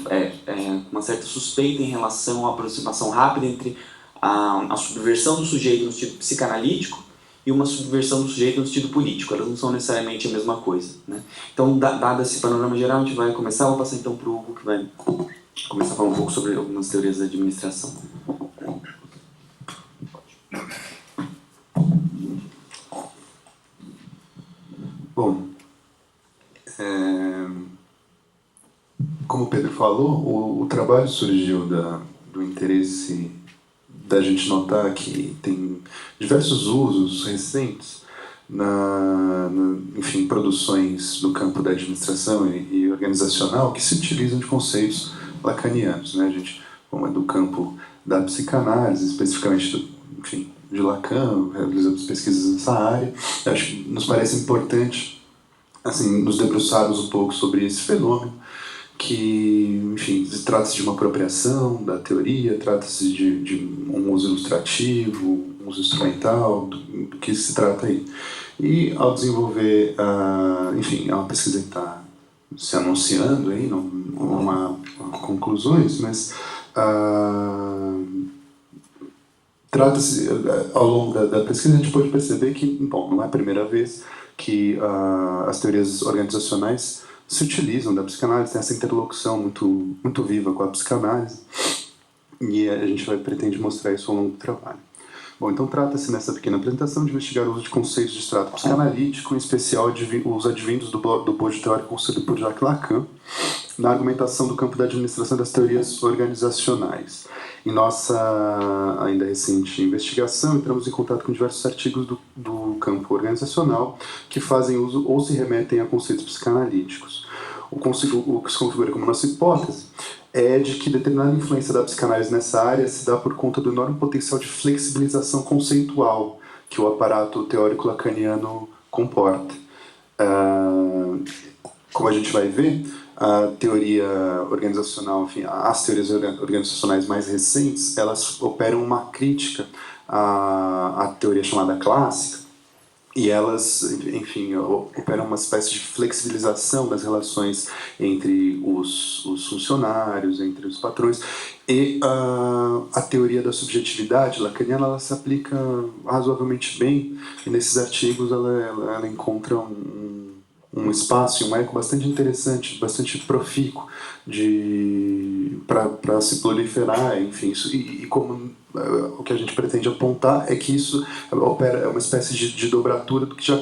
Speaker 4: uma certa suspeita em relação à aproximação rápida entre a subversão do sujeito no sentido psicanalítico e uma subversão do sujeito no sentido político. Elas não são necessariamente a mesma coisa, né? Então, dado esse panorama geral, a gente vai começar. Vou passar então para o Hugo, que vai começar a falar um pouco sobre algumas teorias da administração.
Speaker 1: Bom, como o Pedro falou, o trabalho surgiu do interesse da gente notar que tem diversos usos recentes enfim, produções no campo da administração e organizacional que se utilizam de conceitos lacanianos, né? A gente, como é do campo da psicanálise, especificamente de Lacan, realizamos pesquisas nessa área. Acho que nos parece importante assim, nos debruçarmos um pouco sobre esse fenômeno, que, enfim, trata-se de uma apropriação da teoria, trata-se de um uso ilustrativo, um uso instrumental, do que se trata aí. E ao desenvolver, enfim, é uma pesquisa que está se anunciando aí, não há conclusões, mas trata-se, ao longo da pesquisa, a gente pode perceber que, bom, não é a primeira vez que as teorias organizacionais se utilizam da psicanálise, tem essa interlocução muito viva com a psicanálise, e a gente pretende mostrar isso ao longo do trabalho. Bom, então trata-se nessa pequena apresentação de investigar o uso de conceitos de extrato psicanalítico, em especial os advindos do bojo teórico concebido por Jacques Lacan, na argumentação do campo da administração das teorias organizacionais. Em nossa ainda recente investigação, entramos em contato com diversos artigos do campo organizacional que fazem uso ou se remetem a conceitos psicanalíticos. O que se configura como nossa hipótese é de que determinada influência da psicanálise nessa área se dá por conta do enorme potencial de flexibilização conceitual que o aparato teórico lacaniano comporta. Como a gente vai ver, a teoria organizacional, enfim, as teorias organizacionais mais recentes, elas operam uma crítica à teoria chamada clássica, e elas, enfim, operam uma espécie de flexibilização das relações entre os funcionários, entre os patrões. E a teoria da subjetividade lacaniana, ela se aplica razoavelmente bem, e nesses artigos ela encontra um espaço e um eco bastante interessante, bastante profícuo para se proliferar, enfim, isso, e como o que a gente pretende apontar é que isso opera uma espécie de dobradura do que já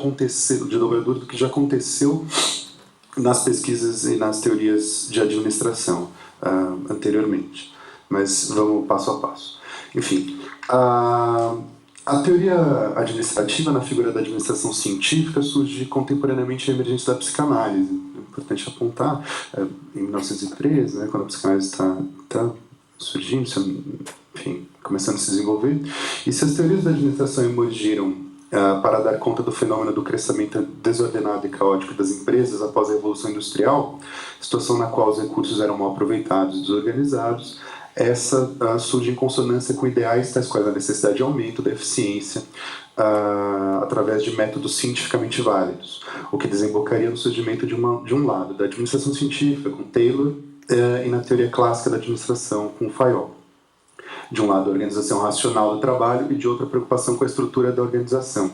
Speaker 1: aconteceu nas pesquisas e nas teorias de administração anteriormente. Mas vamos passo a passo. Enfim, a teoria administrativa na figura da administração científica surge contemporaneamente à emergência da psicanálise. É importante apontar, em 1903, né, quando a psicanálise está surgindo, enfim, começando a se desenvolver. E se as teorias da administração emergiram para dar conta do fenômeno do crescimento desordenado e caótico das empresas após a Revolução Industrial, situação na qual os recursos eram mal aproveitados e desorganizados, essa surge em consonância com ideais tais quais a necessidade de aumento da eficiência através de métodos cientificamente válidos, o que desembocaria no surgimento de um lado da administração científica, com Taylor, e na teoria clássica da administração, com Fayol. De um lado, a organização racional do trabalho e de outra, a preocupação com a estrutura da organização,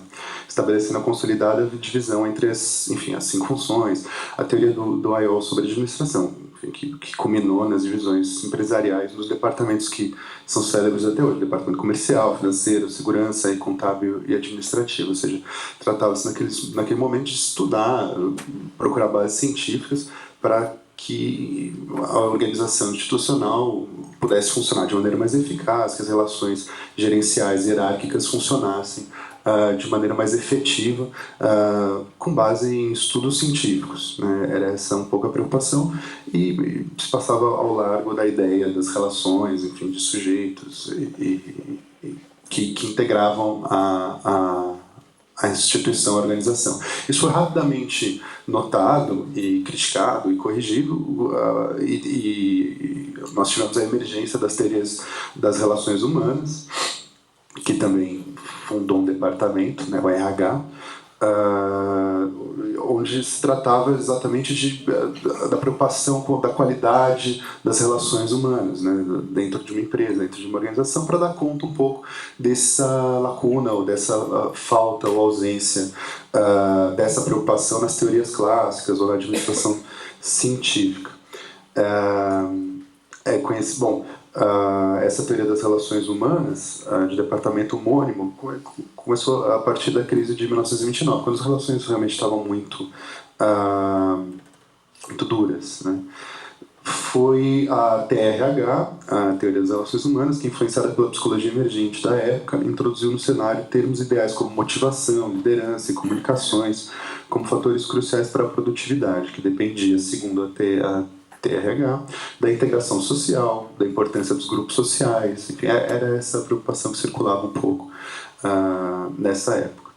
Speaker 1: estabelecendo a consolidada divisão entre as 5 funções, a teoria do Fayol sobre administração, enfim, que culminou nas divisões empresariais dos departamentos que são célebres até hoje, departamento comercial, financeiro, segurança, e contábil e administrativo, ou seja, tratava-se naquele momento de estudar, procurar bases científicas para que a organização institucional pudesse funcionar de maneira mais eficaz, que as relações gerenciais e hierárquicas funcionassem de maneira mais efetiva, com base em estudos científicos, né? Era essa um pouco a preocupação, e se passava ao largo da ideia das relações, enfim, de sujeitos que integravam a instituição, a organização. Isso foi rapidamente notado e criticado e corrigido, e nós tivemos a emergência das teorias das relações humanas, que também fundou um departamento, né, o RH, onde se tratava exatamente da preocupação da qualidade das relações humanas, né, dentro de uma empresa, dentro de uma organização, para dar conta um pouco dessa lacuna, ou dessa falta ou ausência dessa preocupação nas teorias clássicas ou na administração científica. Essa teoria das relações humanas, de departamento homônimo, começou a partir da crise de 1929, quando as relações realmente estavam muito duras, né? Foi a TRH, a Teoria das Relações Humanas, que, influenciada pela psicologia emergente da época, introduziu no cenário termos ideais como motivação, liderança e comunicações como fatores cruciais para a produtividade, que dependia, segundo a TRH, da integração social, da importância dos grupos sociais, enfim, era essa preocupação que circulava um pouco nessa época.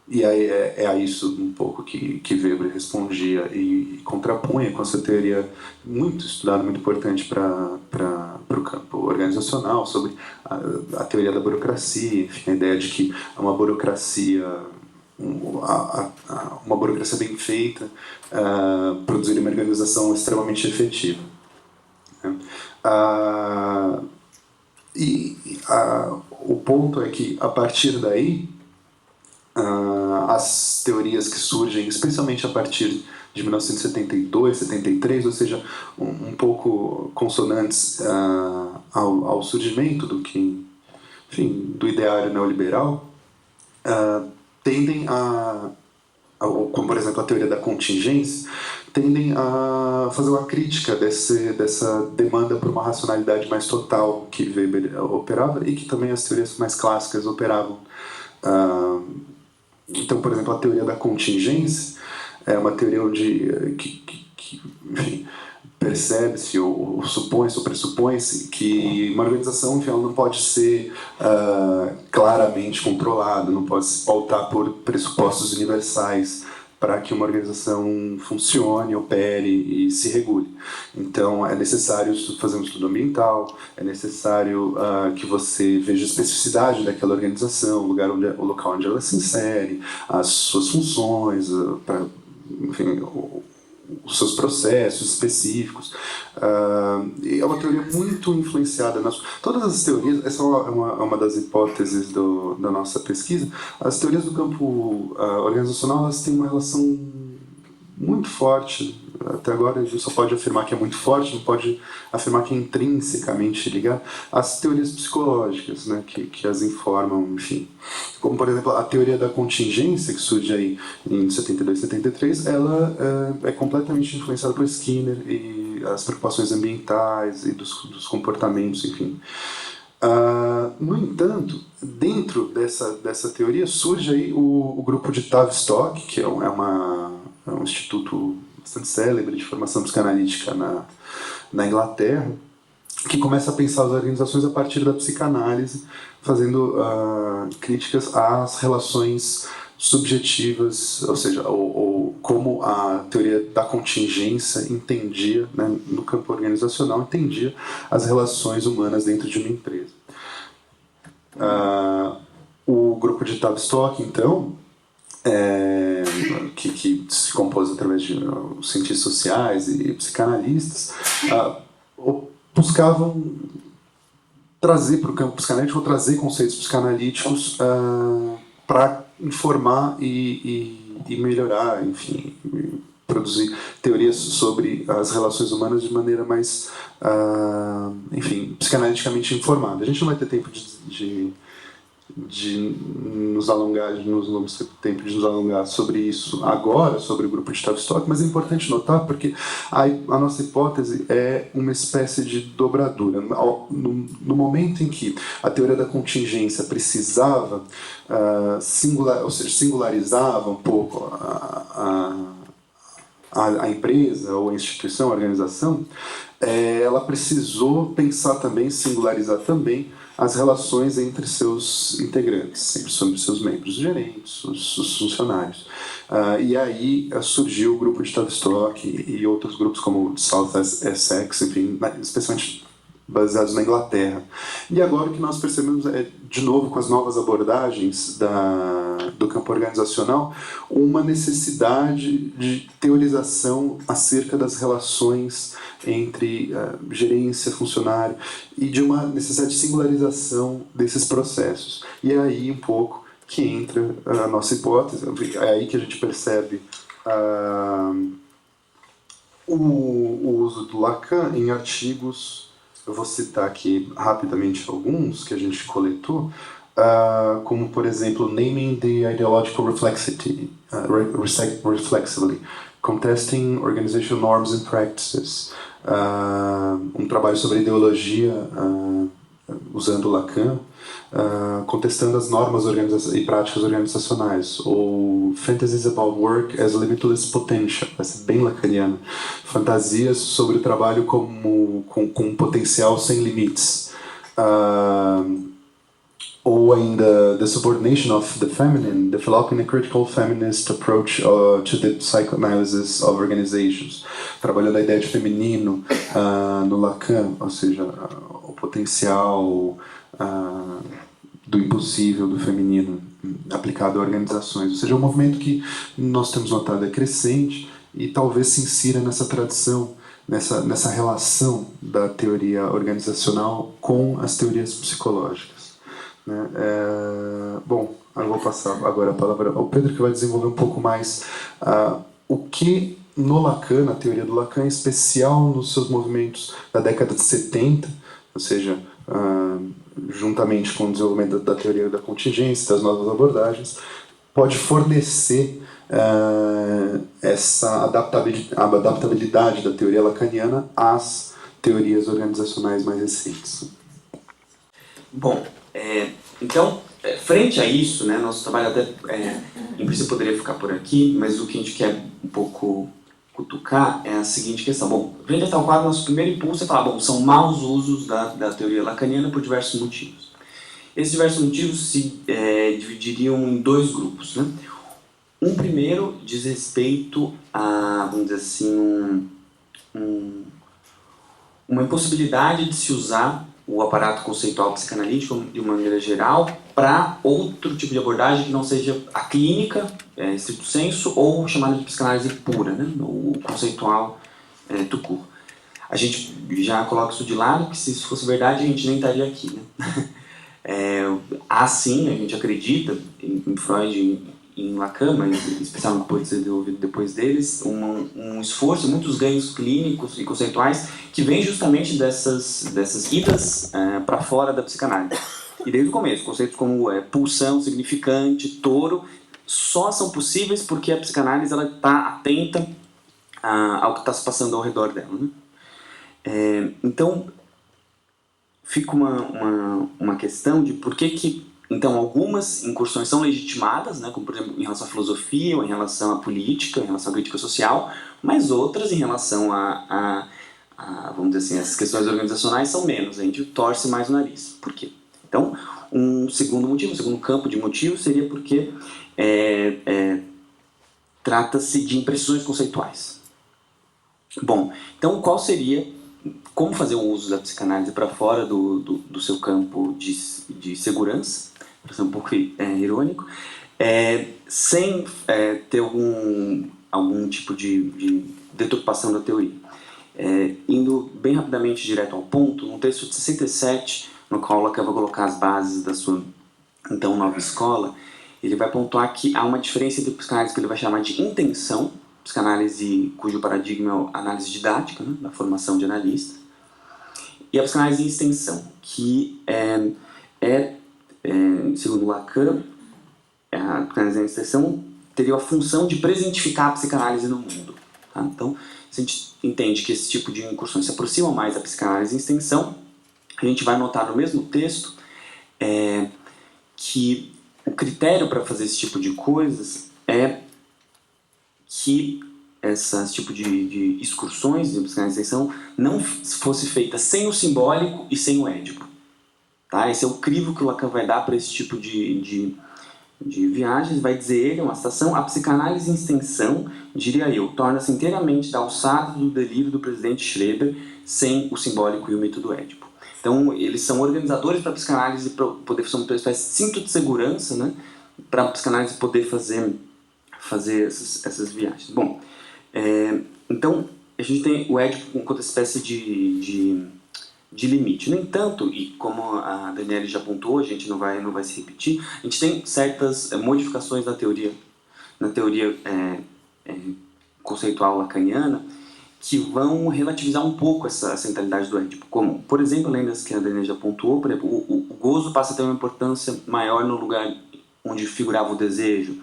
Speaker 1: E aí é a isso um pouco que Weber respondia e contrapunha com essa teoria muito estudada, muito importante para o campo organizacional, sobre a teoria da burocracia, enfim, a ideia de que uma burocracia bem feita produziria uma organização extremamente efetiva. O ponto é que, a partir daí, as teorias que surgem, especialmente a partir de 1972, 73, ou seja, um pouco consonantes ao surgimento do ideário neoliberal, tendem como por exemplo a teoria da contingência, tendem a fazer uma crítica dessa demanda por uma racionalidade mais total que Weber operava e que também as teorias mais clássicas operavam. Então, por exemplo, a teoria da contingência é uma teoria onde enfim, percebe-se ou supõe-se ou pressupõe-se que uma organização, enfim, ela não pode ser claramente controlada, não pode se pautar por pressupostos universais para que uma organização funcione, opere e se regule. Então, é necessário fazer um estudo ambiental, é necessário que você veja a especificidade daquela organização, o local onde ela se insere, as suas funções, enfim, os seus processos específicos. É uma teoria muito influenciada. Todas as teorias, essa é uma das hipóteses da nossa pesquisa, as teorias do campo organizacional, elas têm uma relação muito forte. Até agora a gente só pode afirmar que é muito forte, não pode afirmar que é intrinsecamente ligado às teorias psicológicas, né, que as informam, enfim. Como, por exemplo, a teoria da contingência, que surge aí em 72 e 73, ela é completamente influenciada por Skinner e as preocupações ambientais e dos comportamentos, enfim. No entanto, dentro dessa teoria surge aí o grupo de Tavistock, que é um instituto bastante célebre de formação psicanalítica na Inglaterra, que começa a pensar as organizações a partir da psicanálise, fazendo críticas às relações subjetivas, ou seja, como a teoria da contingência entendia, né, no campo organizacional, entendia as relações humanas dentro de uma empresa. O grupo de Tavistock, então, que se compôs através de cientistas sociais e psicanalistas, buscavam trazer para o campo psicanalítico, trazer conceitos psicanalíticos para informar e melhorar, enfim, produzir teorias sobre as relações humanas de maneira mais, enfim, psicanaliticamente informada. A gente não vai ter tempo de nos alongar, vamos ter tempo de nos alongar sobre isso agora, sobre o grupo de Tavistock, mas é importante notar porque a nossa hipótese é uma espécie de dobradura. No momento em que a teoria da contingência precisava ou seja, singularizava um pouco a empresa ou a instituição, a organização, ela precisou pensar também, singularizar também as relações entre seus integrantes, sempre sobre seus membros gerentes, os funcionários. E aí surgiu o grupo de Tavistock e outros grupos como o South Essex, enfim, especialmente baseados na Inglaterra. E agora o que nós percebemos é, de novo, com as novas abordagens do campo organizacional, uma necessidade de teorização acerca das relações entre gerência, funcionário, e de uma necessidade de singularização desses processos. E é aí um pouco que entra a nossa hipótese, é aí que a gente percebe o uso do Lacan em artigos. Eu vou citar aqui rapidamente alguns que a gente coletou, como, por exemplo, Naming the Ideological Reflexivity, Contesting Organizational Norms and Practices, um trabalho sobre ideologia usando Lacan, contestando as normas e práticas organizacionais, ou Fantasies About Work as Limitless Potential, vai ser bem lacaniano, fantasias sobre o trabalho com um potencial sem limites, ou ainda The Subordination of the Feminine, Developing a Critical Feminist Approach to the Psychoanalysis of Organizations, trabalhando a ideia de feminino no Lacan, ou seja, o potencial do impossível do feminino aplicado a organizações. Ou seja, é um movimento que nós temos notado é crescente e talvez se insira nessa tradição, nessa relação da teoria organizacional com as teorias psicológicas. Né? Bom, eu vou passar agora a palavra ao Pedro, que vai desenvolver um pouco mais o que no Lacan, na teoria do Lacan, em especial nos seus movimentos da década de 70, ou seja, juntamente com o desenvolvimento da teoria da contingência, das novas abordagens, pode fornecer essa adaptabilidade da teoria lacaniana às teorias organizacionais mais recentes.
Speaker 4: Bom, então, frente a isso, né, nosso trabalho até, em princípio, poderia ficar por aqui, mas o que a gente quer um pouco cutucar é a seguinte questão. Bom, frente a tal quadro, nosso primeiro impulso é falar, bom, são maus usos da teoria lacaniana por diversos motivos. Esses diversos motivos se dividiriam em dois grupos, né? Um primeiro diz respeito a, vamos dizer assim, uma impossibilidade de se usar o aparato conceitual psicanalítico de uma maneira geral para outro tipo de abordagem que não seja a clínica, estricto sensu, ou chamada de psicanálise pura, né? O conceitual tout court. A gente já coloca isso de lado, que se isso fosse verdade a gente nem estaria aqui, né? Há sim, a gente acredita em Freud, em Lacan, mas especialmente por ter ouvido depois deles, um esforço, muitos ganhos clínicos e conceituais que vêm justamente dessas idas para fora da psicanálise. E desde o começo, conceitos como pulsão, significante, touro, só são possíveis porque a psicanálise está atenta ao que está se passando ao redor dela, né? Então, fica uma questão de por que então algumas incursões são legitimadas, né, como por exemplo em relação à filosofia, ou em relação à política, em relação à crítica social, mas outras em relação a vamos dizer assim, essas questões organizacionais são menos, a gente torce mais o nariz. Por quê? Então, um segundo motivo, um segundo campo de motivo seria porque trata-se de impressões conceituais. Bom, então qual seria, como fazer o uso da psicanálise para fora do seu campo de segurança, para ser um pouco irônico, sem ter algum tipo de deturpação da teoria. Indo bem rapidamente direto ao ponto, no texto de 67, no qual Lacan vai colocar as bases da sua então nova escola, ele vai pontuar que há uma diferença entre a psicanálise que ele vai chamar de intenção, psicanálise cujo paradigma é a análise didática, né, da formação de analista, e a psicanálise em extensão, que segundo Lacan, a psicanálise em extensão teria a função de presentificar a psicanálise no mundo. Tá? Então, se a gente entende que esse tipo de incursões se aproximam mais da psicanálise em extensão, a gente vai notar no mesmo texto que o critério para fazer esse tipo de coisas é que esse tipo de excursões de psicanálise em extensão não fosse feita sem o simbólico e sem o édipo. Tá? Esse é o crivo que o Lacan vai dar para esse tipo de viagens. Vai dizer ele, uma citação: a psicanálise em extensão, diria eu, torna-se inteiramente da alçada do delírio do presidente Schreber sem o simbólico e o mito do édipo. Então, eles são organizadores para a psicanálise poder fazer uma espécie de cinto de segurança, né, para a psicanálise poder fazer essas viagens. Bom, então, a gente tem o édipo enquanto espécie de limite. No entanto, e como a Daniele já apontou, a gente não vai se repetir, a gente tem certas modificações na teoria conceitual lacaniana que vão relativizar um pouco essa centralidade do édipo. Como, por exemplo, além das que a Daniele já apontou, por exemplo, o gozo passa a ter uma importância maior no lugar onde figurava o desejo.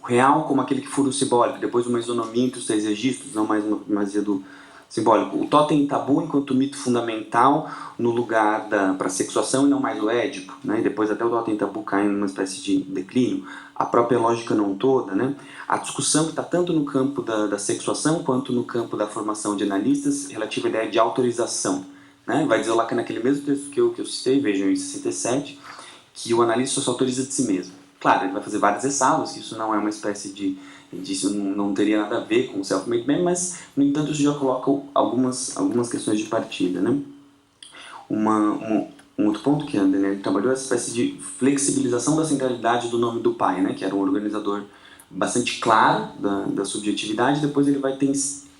Speaker 4: O real como aquele que fura o simbólico, depois uma isonomia entre os três registros, não mais uma primazia do simbólico. O totem tabu enquanto mito fundamental no lugar para a sexuação e não mais o édipo, né? E depois até o totem tabu cai numa espécie de declínio. A própria lógica não toda, né? A discussão que está tanto no campo da sexuação quanto no campo da formação de analistas relativa à ideia de autorização, né? Vai dizer lá que naquele mesmo texto que eu citei, vejam em 67, que o analista só se autoriza de si mesmo. Claro, ele vai fazer várias ressalvas, que isso não é uma espécie disso não teria nada a ver com o self-made man, mas, no entanto, isso já coloca algumas questões de partida, né? Um outro ponto que a Daniele trabalhou é essa espécie de flexibilização da centralidade do nome do pai, né? Que era um organizador bastante claro da subjetividade. Depois ele vai ter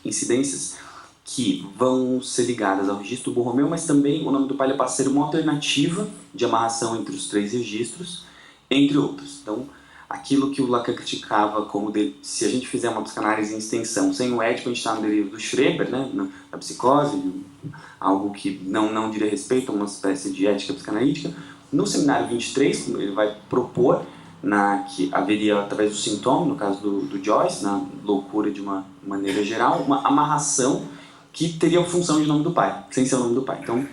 Speaker 4: incidências que vão ser ligadas ao registro do Borromeu, mas também o nome do pai passa a ser uma alternativa de amarração entre os três registros, entre outros. Então, aquilo que o Lacan criticava como se a gente fizer uma psicanálise em extensão sem o édipo, a gente está no delírio do Schreber, né, na psicose, algo que não diria respeito a uma espécie de ética psicanalítica. No seminário 23, ele vai propor que haveria, através do sintoma, no caso do Joyce, na loucura de uma maneira geral, uma amarração que teria a função de nome do pai, sem ser o nome do pai. Então,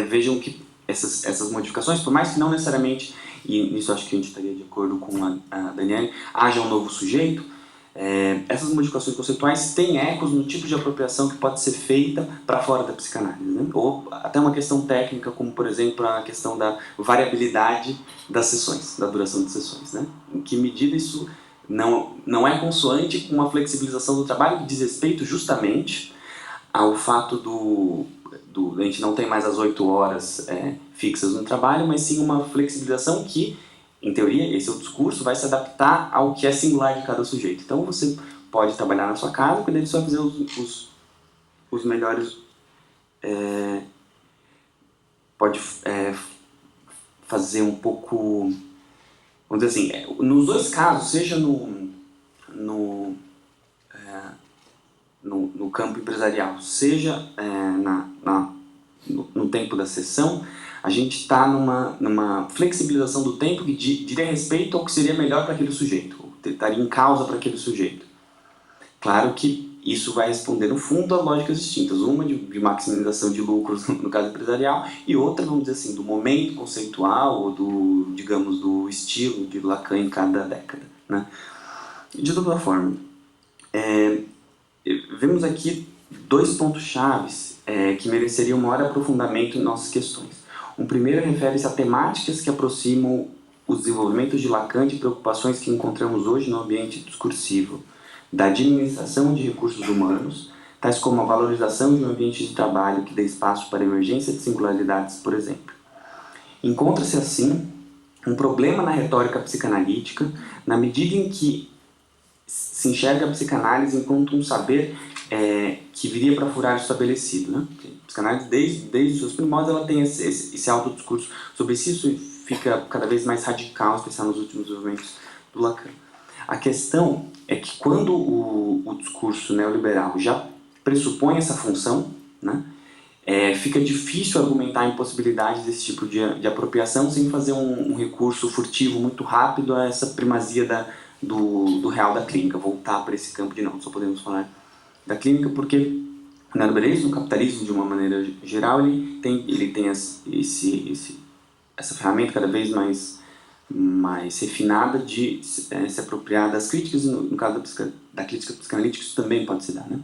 Speaker 4: vejam que essas modificações, por mais que não necessariamente, e nisso acho que a gente estaria de acordo com a Daniele, haja um novo sujeito, essas modificações conceituais têm ecos no tipo de apropriação que pode ser feita para fora da psicanálise, né? Ou até uma questão técnica, como por exemplo a questão da variabilidade das sessões, da duração das sessões, né? Em que medida isso não é consoante com uma flexibilização do trabalho que diz respeito justamente ao fato a gente não tem mais as 8 horas fixas no trabalho, mas sim uma flexibilização que, em teoria, esse é o discurso, vai se adaptar ao que é singular de cada sujeito. Então você pode trabalhar na sua casa, porque daí você vai fazer os melhores... pode fazer um pouco... Vamos dizer assim, nos dois casos, seja no campo empresarial, seja no tempo da sessão, a gente está numa flexibilização do tempo que diria respeito ao que seria melhor para aquele sujeito, estaria em causa para aquele sujeito. Claro que isso vai responder, no fundo, a lógicas distintas. Uma de maximização de lucros, no caso empresarial, e outra, vamos dizer assim, do momento conceitual ou do estilo de Lacan em cada década, né? De toda forma, vemos aqui 2 pontos chaves que mereceriam maior aprofundamento em nossas questões. Um primeiro refere-se a temáticas que aproximam os desenvolvimentos de Lacan de preocupações que encontramos hoje no ambiente discursivo, da administração de recursos humanos, tais como a valorização de um ambiente de trabalho que dê espaço para a emergência de singularidades, por exemplo. Encontra-se, assim, um problema na retórica psicanalítica, na medida em que se enxerga a psicanálise enquanto um saber que viria para furar o estabelecido, né? A psicanálise, desde os seus primórdios, ela tem esse autodiscurso sobre si, isso fica cada vez mais radical, especialmente nos últimos desenvolvimentos do Lacan. A questão é que quando o discurso neoliberal já pressupõe essa função, né, fica difícil argumentar a impossibilidade desse tipo de apropriação sem fazer um recurso furtivo muito rápido a essa primazia do real da clínica, voltar para esse campo de não, só podemos falar da clínica porque o neoliberalismo, o capitalismo de uma maneira geral, ele tem essa ferramenta cada vez mais refinada de se apropriar das críticas, e no caso da crítica psicanalítica isso também pode se dar, né?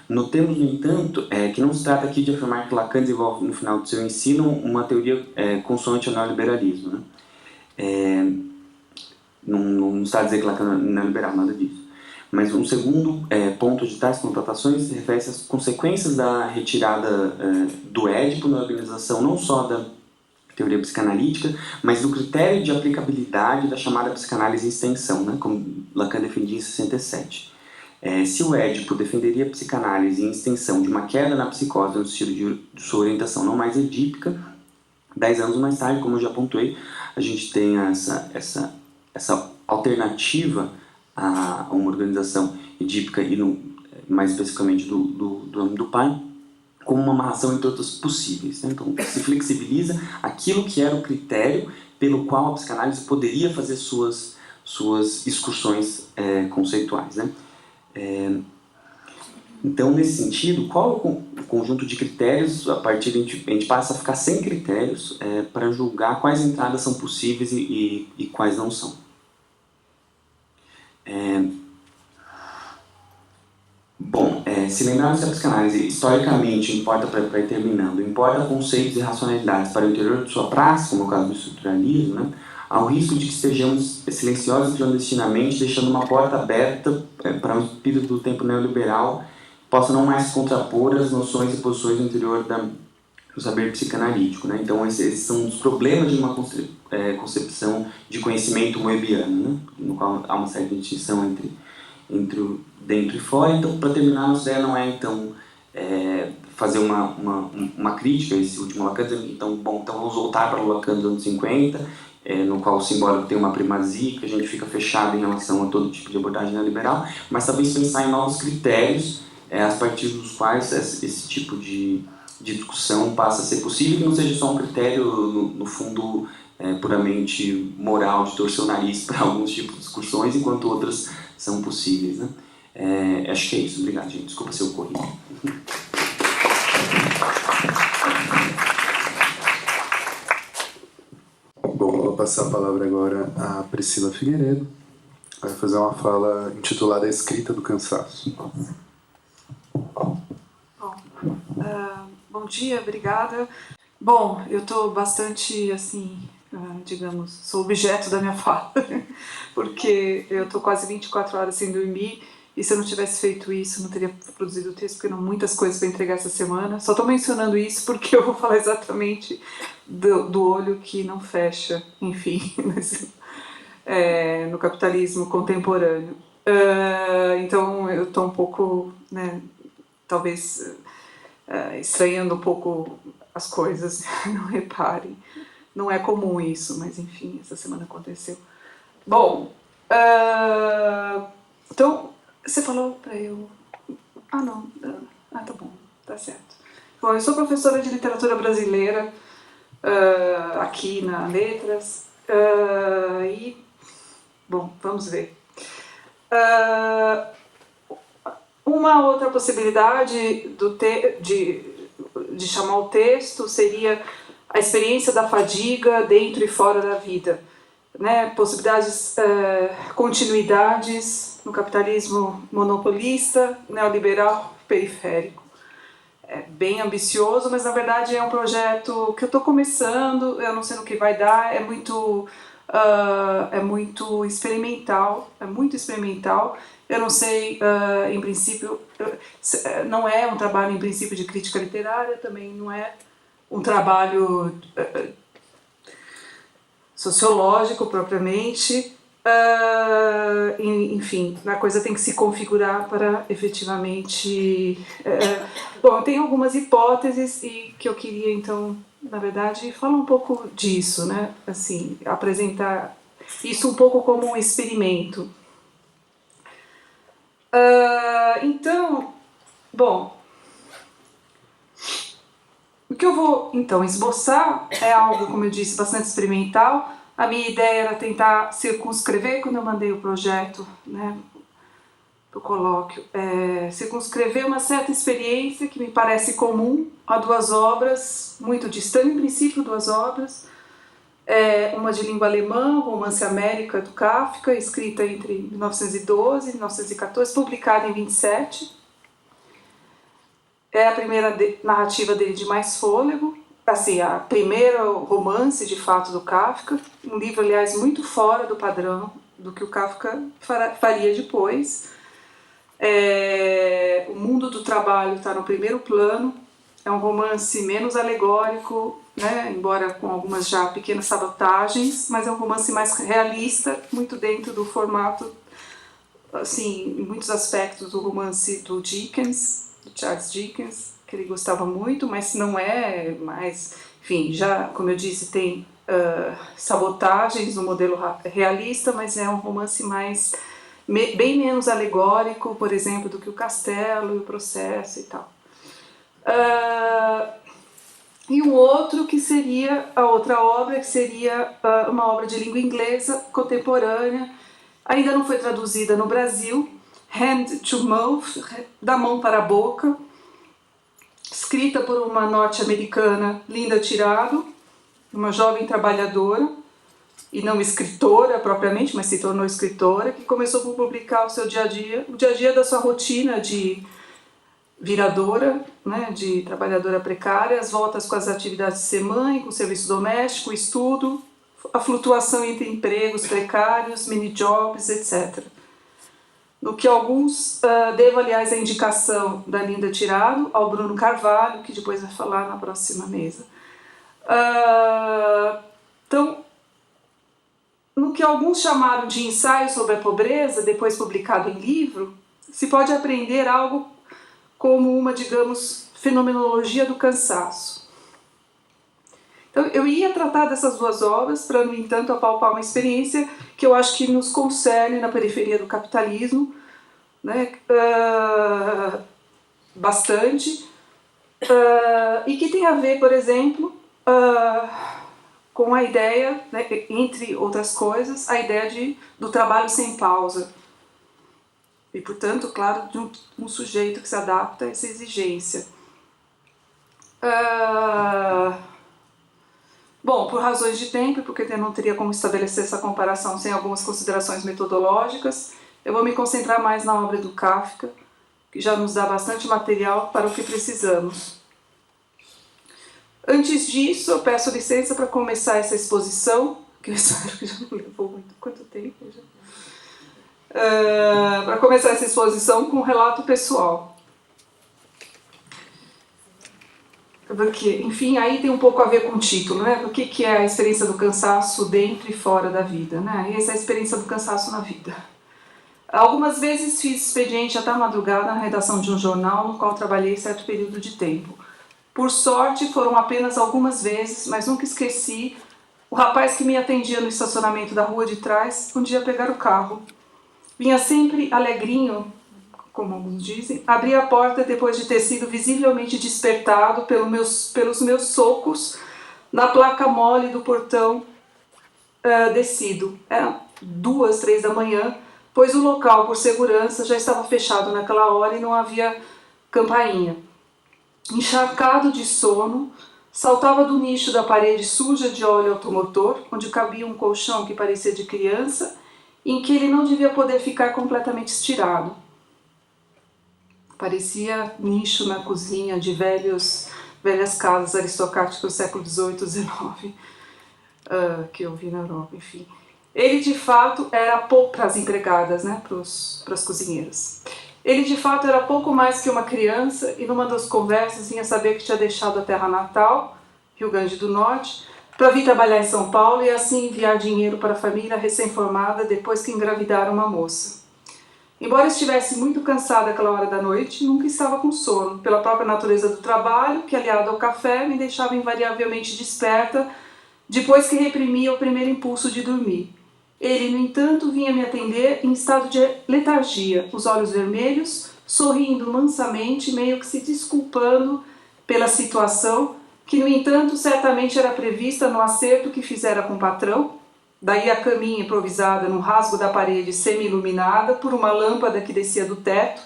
Speaker 4: Notemos, no entanto, que não se trata aqui de afirmar que Lacan desenvolve no final do seu ensino uma teoria consoante ao neoliberalismo, né? Não está a dizer que Lacan é neoliberal, nada disso. Mas um segundo ponto de tais constatações refere-se às consequências da retirada do Édipo na organização não só da teoria psicanalítica, mas do critério de aplicabilidade da chamada psicanálise em extensão, né, como Lacan defendia em 67. Se o Édipo defenderia a psicanálise em extensão de uma queda na psicose no estilo de sua orientação não mais edípica, 10 anos mais tarde, como eu já pontuei, a gente tem essa alternativa a uma organização edípica e mais especificamente do âmbito do pai, como uma amarração entre outras possíveis, né? Então se flexibiliza aquilo que era o critério pelo qual a psicanálise poderia fazer suas excursões conceituais, né? Então, nesse sentido, qual é o conjunto de critérios a partir de a gente passa a ficar sem critérios para julgar quais entradas são possíveis e quais não são? Se lembrarmos que a psicanálise historicamente importa, para ir terminando, importa conceitos e racionalidades para o interior de sua praxe, como é o caso do estruturalismo, né, há o risco de que estejamos silenciosos e clandestinamente deixando uma porta aberta para um espírito do tempo neoliberal que possa não mais contrapor as noções e posições no interior do saber psicanalítico, né? Então esses são os problemas de uma concepção de conhecimento moebiano, né, no qual há uma certa distinção entre o dentro e fora. Então, para terminar, a nossa ideia não é, então, fazer uma crítica a esse último Lacan, então vamos voltar para o Lacan dos anos 50, no qual o simbólico tem uma primazia, que a gente fica fechado em relação a todo tipo de abordagem neoliberal, mas talvez pensar em novos critérios, a partir dos quais esse tipo de discussão passa a ser possível, que não seja só um critério, no fundo, puramente moral, de torcer o nariz para alguns tipos de discussões, enquanto outras são possíveis, né? Acho que é isso. Obrigado, gente. Desculpa se eu corri.
Speaker 1: Bom, vou passar a palavra agora à Priscila Figueiredo. Vai fazer uma fala intitulada A Escrita do Cansaço.
Speaker 5: Bom dia, obrigada. Bom, eu estou bastante, assim, digamos, sou objeto da minha fala, porque eu estou quase 24 horas sem dormir, e se eu não tivesse feito isso, não teria produzido o texto, porque não muitas coisas para entregar essa semana. Só estou mencionando isso porque eu vou falar exatamente do olho que não fecha, enfim, no capitalismo contemporâneo. Então eu estou um pouco, né, talvez estranhando um pouco as coisas, não reparem. Não é comum isso, mas enfim, essa semana aconteceu. Bom, então, você falou para eu... não. Tá bom, tá certo. Bom, eu sou professora de literatura brasileira aqui na Letras, bom, vamos ver. Uma outra possibilidade de chamar o texto seria a experiência da fadiga dentro e fora da vida, né? Possibilidades, continuidades no capitalismo monopolista, neoliberal, periférico. É bem ambicioso, mas na verdade é um projeto que eu estou começando, eu não sei no que vai dar, é muito experimental, eu não sei, em princípio, não é um trabalho em princípio de crítica literária, também não é um trabalho sociológico propriamente, enfim, a coisa tem que se configurar para efetivamente... bom, tem algumas hipóteses e que eu queria então, na verdade, falar um pouco disso, né? Assim, apresentar isso um pouco como um experimento. Então, bom, o que eu vou então esboçar é algo, como eu disse, bastante experimental. A minha ideia era tentar circunscrever, quando eu mandei o projeto, né, para o colóquio, circunscrever uma certa experiência que me parece comum a duas obras, muito distante, em princípio, duas obras. Uma de língua alemã, Romance América, do Kafka, escrita entre 1912 e 1914, publicada em 27. É a primeira narrativa dele de mais fôlego, assim, a primeira romance, de fato, do Kafka, um livro, aliás, muito fora do padrão do que o Kafka faria depois. O mundo do trabalho está no primeiro plano, é um romance menos alegórico, né, embora com algumas já pequenas sabotagens, mas é um romance mais realista, muito dentro do formato, assim, em muitos aspectos do romance do Dickens, do Charles Dickens, que ele gostava muito, mas não é mais... Enfim, já, como eu disse, tem sabotagens no modelo realista, mas é um romance mais... bem menos alegórico, por exemplo, do que o Castelo e o Processo e tal. E o outro que seria, a outra obra, que seria uma obra de língua inglesa contemporânea, ainda não foi traduzida no Brasil, Hand to Mouth, da mão para a boca, escrita por uma norte-americana, Linda Tirado, uma jovem trabalhadora, e não escritora propriamente, mas se tornou escritora, que começou por publicar o seu dia a dia da sua rotina de viradora, né, de trabalhadora precária, as voltas com as atividades de ser mãe, com o serviço doméstico, o estudo, a flutuação entre empregos precários, mini-jobs, etc. No que alguns, devo, aliás, a indicação da Linda Tirado ao Bruno Carvalho, que depois vai falar na próxima mesa. Então, no que alguns chamaram de ensaio sobre a pobreza, depois publicado em livro, se pode aprender algo como uma, digamos, fenomenologia do cansaço. Então, eu ia tratar dessas duas obras para, no entanto, apalpar uma experiência que eu acho que nos concerne na periferia do capitalismo, né, bastante, e que tem a ver, por exemplo, com a ideia, né, entre outras coisas, a ideia do trabalho sem pausa. E, portanto, claro, de um sujeito que se adapta a essa exigência. Bom, por razões de tempo, porque eu não teria como estabelecer essa comparação sem algumas considerações metodológicas, eu vou me concentrar mais na obra do Kafka, que já nos dá bastante material para o que precisamos. Antes disso, eu peço licença para começar essa exposição, porque eu espero que já não levou muito quanto tempo já. Para começar essa exposição com um relato pessoal. Porque, enfim, aí tem um pouco a ver com o título, né? O que é a experiência do cansaço dentro e fora da vida, né? E essa é a experiência do cansaço na vida. Algumas vezes fiz expediente até a madrugada na redação de um jornal no qual trabalhei certo período de tempo. Por sorte, foram apenas algumas vezes, mas nunca esqueci o rapaz que me atendia no estacionamento da rua de trás, um dia pegar o carro. Vinha sempre alegrinho, como alguns dizem, abria a porta depois de ter sido visivelmente despertado pelos meus socos na placa mole do portão descido. Eram 2, 3 da manhã, pois o local, por segurança, já estava fechado naquela hora e não havia campainha. Encharcado de sono, saltava do nicho da parede suja de óleo automotor, onde cabia um colchão que parecia de criança, em que ele não devia poder ficar completamente estirado. Parecia nicho na cozinha de velhas casas aristocráticas do século XVIII, XIX, que eu vi na Europa, enfim. Ele, de fato, era pouco para as empregadas, né, para as cozinheiras. Ele, de fato, era pouco mais que uma criança e, numa das conversas, vinha saber que tinha deixado a terra natal, Rio Grande do Norte, para vir trabalhar em São Paulo e, assim, enviar dinheiro para a família recém-formada depois que engravidara uma moça. Embora estivesse muito cansada àquela hora da noite, nunca estava com sono, pela própria natureza do trabalho, que, aliado ao café, me deixava invariavelmente desperta depois que reprimia o primeiro impulso de dormir. Ele, no entanto, vinha me atender em estado de letargia, os olhos vermelhos, sorrindo mansamente, meio que se desculpando pela situação, que, no entanto, certamente era prevista no acerto que fizera com o patrão. Daí a caminha improvisada no rasgo da parede semi-iluminada por uma lâmpada que descia do teto,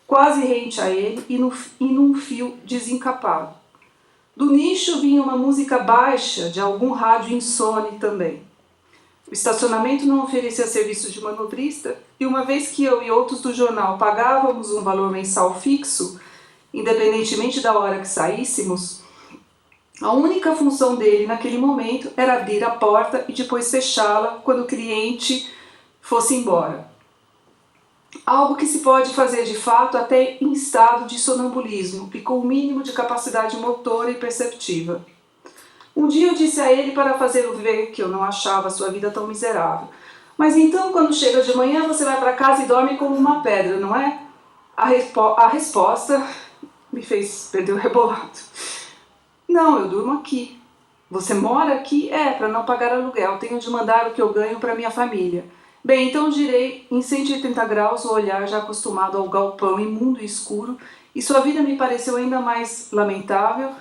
Speaker 5: quase rente a ele e num fio desencapado. Do nicho vinha uma música baixa de algum rádio insone também. O estacionamento não oferecia serviço de manobrista e uma vez que eu e outros do jornal pagávamos um valor mensal fixo, independentemente da hora que saíssemos, a única função dele naquele momento era abrir a porta e depois fechá-la quando o cliente fosse embora. Algo que se pode fazer de fato até em estado de sonambulismo e com o mínimo de capacidade motora e perceptiva. Um dia eu disse a ele para fazê-lo ver que eu não achava a sua vida tão miserável. Mas então, quando chega de manhã, você vai para casa e dorme como uma pedra, não é? A resposta me fez perder o rebolado. Não, eu durmo aqui. Você mora aqui? Para não pagar aluguel. Tenho de mandar o que eu ganho para minha família. Bem, então girei em 180 graus o olhar já acostumado ao galpão imundo e escuro, e sua vida me pareceu ainda mais lamentável,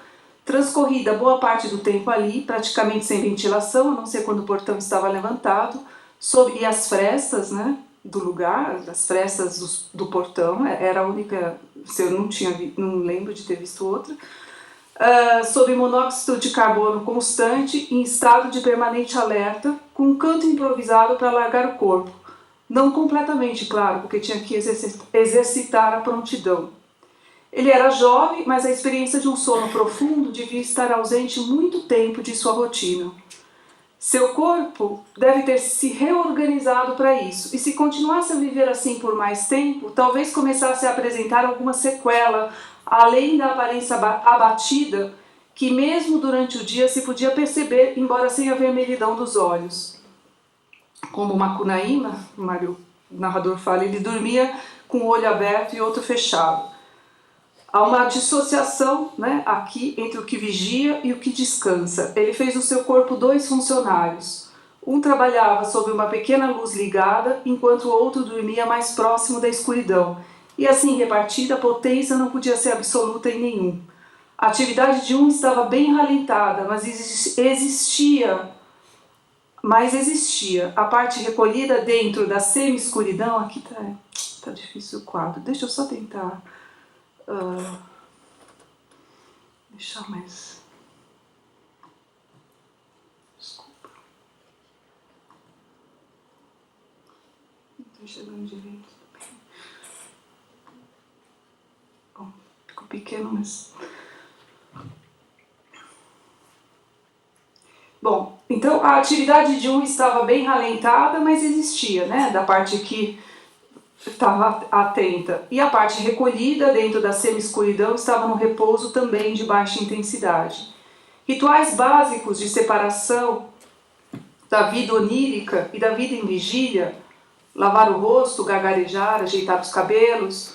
Speaker 5: transcorrida boa parte do tempo ali, praticamente sem ventilação, a não ser quando o portão estava levantado, e as frestas, né, do lugar, as frestas do portão, era a única, se eu não lembro de ter visto outra, sob monóxido de carbono constante, em estado de permanente alerta, com um canto improvisado para largar o corpo. Não completamente, claro, porque tinha que exercitar a prontidão. Ele era jovem, mas a experiência de um sono profundo devia estar ausente muito tempo de sua rotina. Seu corpo deve ter se reorganizado para isso, e se continuasse a viver assim por mais tempo, talvez começasse a apresentar alguma sequela, além da aparência abatida, que mesmo durante o dia se podia perceber, embora sem a vermelhidão dos olhos. Como Macunaíma, o narrador fala, ele dormia com o olho aberto e outro fechado. Há uma dissociação, né, aqui entre o que vigia e o que descansa. Ele fez do seu corpo 2 funcionários. Um trabalhava sob uma pequena luz ligada, enquanto o outro dormia mais próximo da escuridão. E assim repartida, a potência não podia ser absoluta em nenhum. A atividade de um estava bem ralentada, mas existia. A parte recolhida dentro da semi-escuridão. Aqui tá difícil o quadro. Deixa eu só tentar deixar mais. Desculpa. Não estou enxergando direito. Bom, ficou pequeno, mas. Bom, então Então, a atividade de um estava bem ralentada, mas existia, né? Da parte que estava atenta. E a parte recolhida, dentro da semi-escuridão, estava no repouso também de baixa intensidade. Rituais básicos de separação da vida onírica e da vida em vigília, lavar o rosto, gargarejar, ajeitar os cabelos,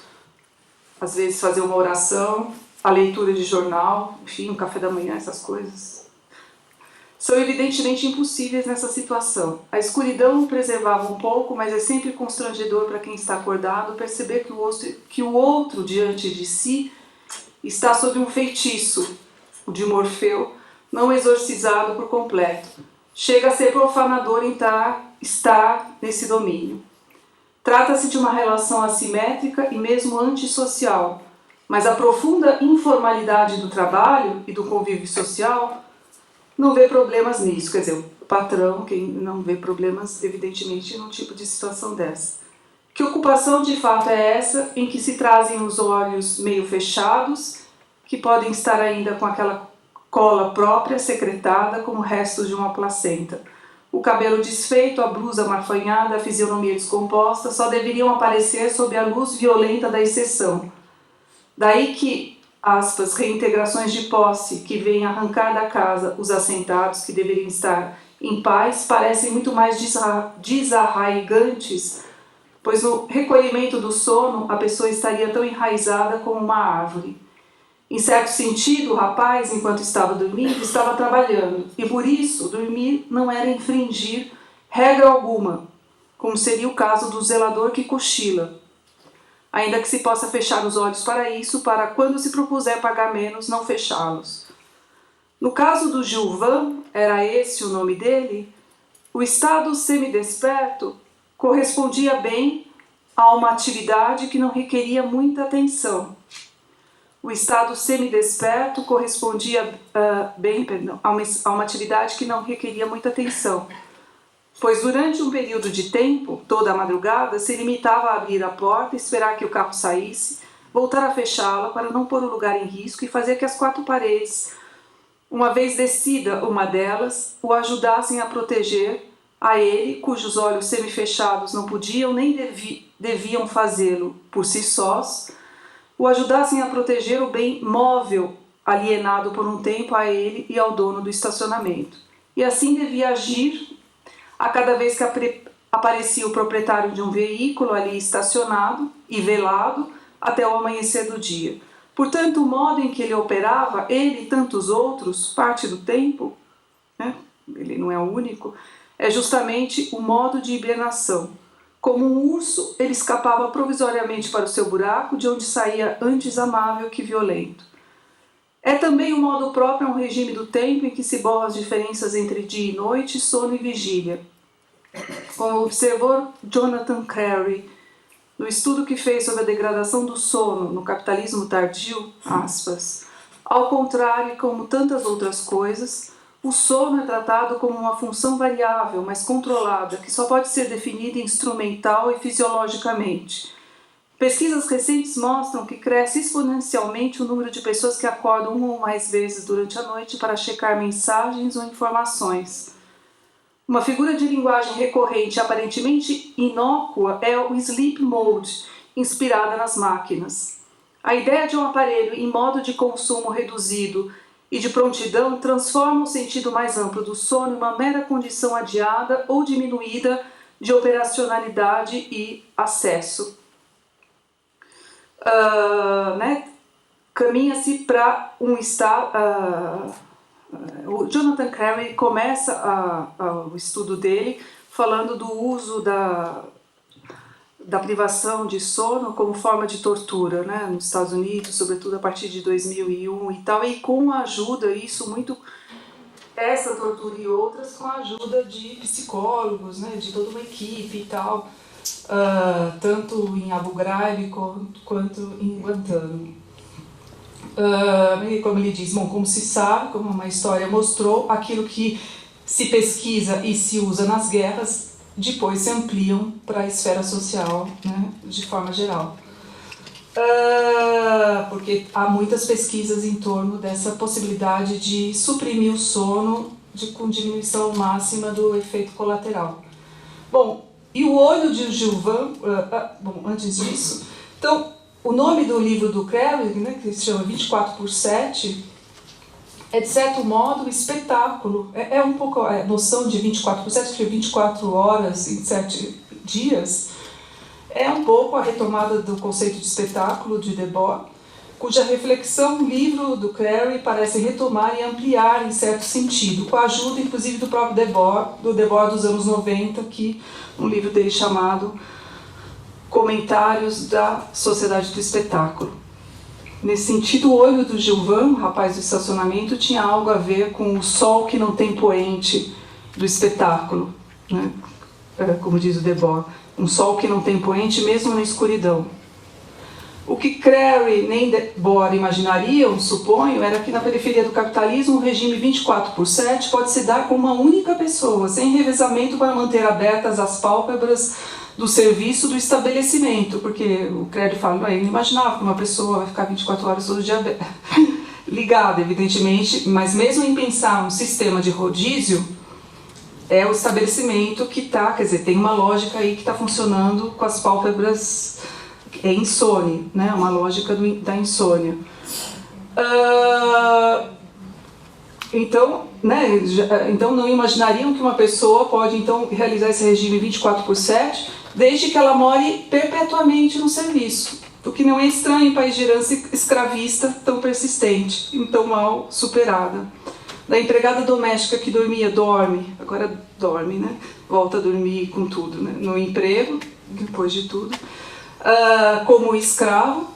Speaker 5: às vezes fazer uma oração, a leitura de jornal, enfim, o café da manhã, essas coisas, são evidentemente impossíveis nessa situação. A escuridão preservava um pouco, mas é sempre constrangedor para quem está acordado perceber que o outro diante de si está sob um feitiço, o de Morfeu, não exorcizado por completo. Chega a ser profanador estar nesse domínio. Trata-se de uma relação assimétrica e mesmo antissocial, mas a profunda informalidade do trabalho e do convívio social não vê problemas nisso. Quer dizer, o patrão, quem não vê problemas, evidentemente, num tipo de situação dessa. Que ocupação de fato é essa em que se trazem os olhos meio fechados, que podem estar ainda com aquela cola própria secretada como restos de uma placenta? O cabelo desfeito, a blusa marfanhada, a fisionomia descomposta só deveriam aparecer sob a luz violenta da exceção. Daí que, aspas, reintegrações de posse que vêm arrancar da casa os assentados que deveriam estar em paz parecem muito mais desarraigantes, pois no recolhimento do sono a pessoa estaria tão enraizada como uma árvore. Em certo sentido, o rapaz, enquanto estava dormindo, estava trabalhando, e por isso dormir não era infringir regra alguma, como seria o caso do zelador que cochila, ainda que se possa fechar os olhos para isso, para quando se propuser pagar menos, não fechá-los. No caso do Gilvan, era esse o nome dele, o estado semidesperto correspondia bem a uma atividade que não requeria muita atenção. O estado semidesperto correspondia a uma atividade que não requeria muita atenção, pois durante um período de tempo, toda a madrugada, se limitava a abrir a porta, esperar que o carro saísse, voltar a fechá-la para não pôr o lugar em risco e fazer que as quatro paredes, uma vez descida uma delas, o ajudassem a proteger a ele, cujos olhos semifechados não podiam nem deviam fazê-lo por si sós, o ajudassem a proteger o bem móvel alienado por um tempo a ele e ao dono do estacionamento. E assim devia agir a cada vez que aparecia o proprietário de um veículo ali estacionado e velado até o amanhecer do dia. Portanto, o modo em que ele operava, ele e tantos outros, parte do tempo, né, ele não é o único, é justamente o modo de hibernação. Como um urso, ele escapava provisoriamente para o seu buraco, de onde saía antes amável que violento. É também um modo próprio a um regime do tempo em que se borram as diferenças entre dia e noite, sono e vigília. Como observou Jonathan Crary, no estudo que fez sobre a degradação do sono no capitalismo tardio, aspas, ao contrário e como tantas outras coisas, o sono é tratado como uma função variável, mas controlada, que só pode ser definida instrumental e fisiologicamente. Pesquisas recentes mostram que cresce exponencialmente o número de pessoas que acordam uma ou mais vezes durante a noite para checar mensagens ou informações. Uma figura de linguagem recorrente e aparentemente inócua é o sleep mode, inspirada nas máquinas. A ideia de um aparelho em modo de consumo reduzido e de prontidão transforma o sentido mais amplo do sono em uma mera condição adiada ou diminuída de operacionalidade e acesso. Caminha-se para um estado... o Jonathan Crary começa o estudo dele falando do uso da privação de sono como forma de tortura, né, nos Estados Unidos, sobretudo a partir de 2001 e tal, e com a ajuda, essa tortura e outras, com a ajuda de psicólogos, né, de toda uma equipe e tal, tanto em Abu Ghraib quanto em Guantánamo. Como ele diz, como se sabe, como uma história mostrou, aquilo que se pesquisa e se usa nas guerras depois se ampliam para a esfera social, né, de forma geral. Porque há muitas pesquisas em torno dessa possibilidade de suprimir o sono com diminuição máxima do efeito colateral. Bom, e o olho de Gilvan, bom, antes disso, então, o nome do livro do Crary, né, que se chama 24/7, é de certo modo um espetáculo. É um pouco a noção de 24/7, que é 24 horas em 7 dias, é um pouco a retomada do conceito de espetáculo de Debord, cuja reflexão o livro do Crary parece retomar e ampliar em certo sentido, com a ajuda inclusive do próprio Debord dos anos 90, que um livro dele chamado Comentários da Sociedade do Espetáculo. Nesse sentido, o olho do Gilvan, o rapaz do estacionamento, tinha algo a ver com o sol que não tem poente do espetáculo, né? Como diz o Debord, um sol que não tem poente mesmo na escuridão. O que Crary nem Debord imaginariam, suponho, era que na periferia do capitalismo o regime 24/7 pode se dar com uma única pessoa, sem revezamento para manter abertas as pálpebras do serviço do estabelecimento, porque o Crary fala, ele imaginava que uma pessoa vai ficar 24 horas todo dia ligada, evidentemente, mas mesmo em pensar um sistema de rodízio, é o estabelecimento que está, quer dizer, tem uma lógica aí que está funcionando com as pálpebras insônia, né? Uma lógica da insônia. Então, né? Então não imaginariam que uma pessoa pode então realizar esse regime 24/7, desde que ela more perpetuamente no serviço, o que não é estranho em país de herança escravista tão persistente e tão mal superada. Da empregada doméstica que dorme, agora dorme, né? Volta a dormir com tudo, né? No emprego, depois de tudo. Como escravo,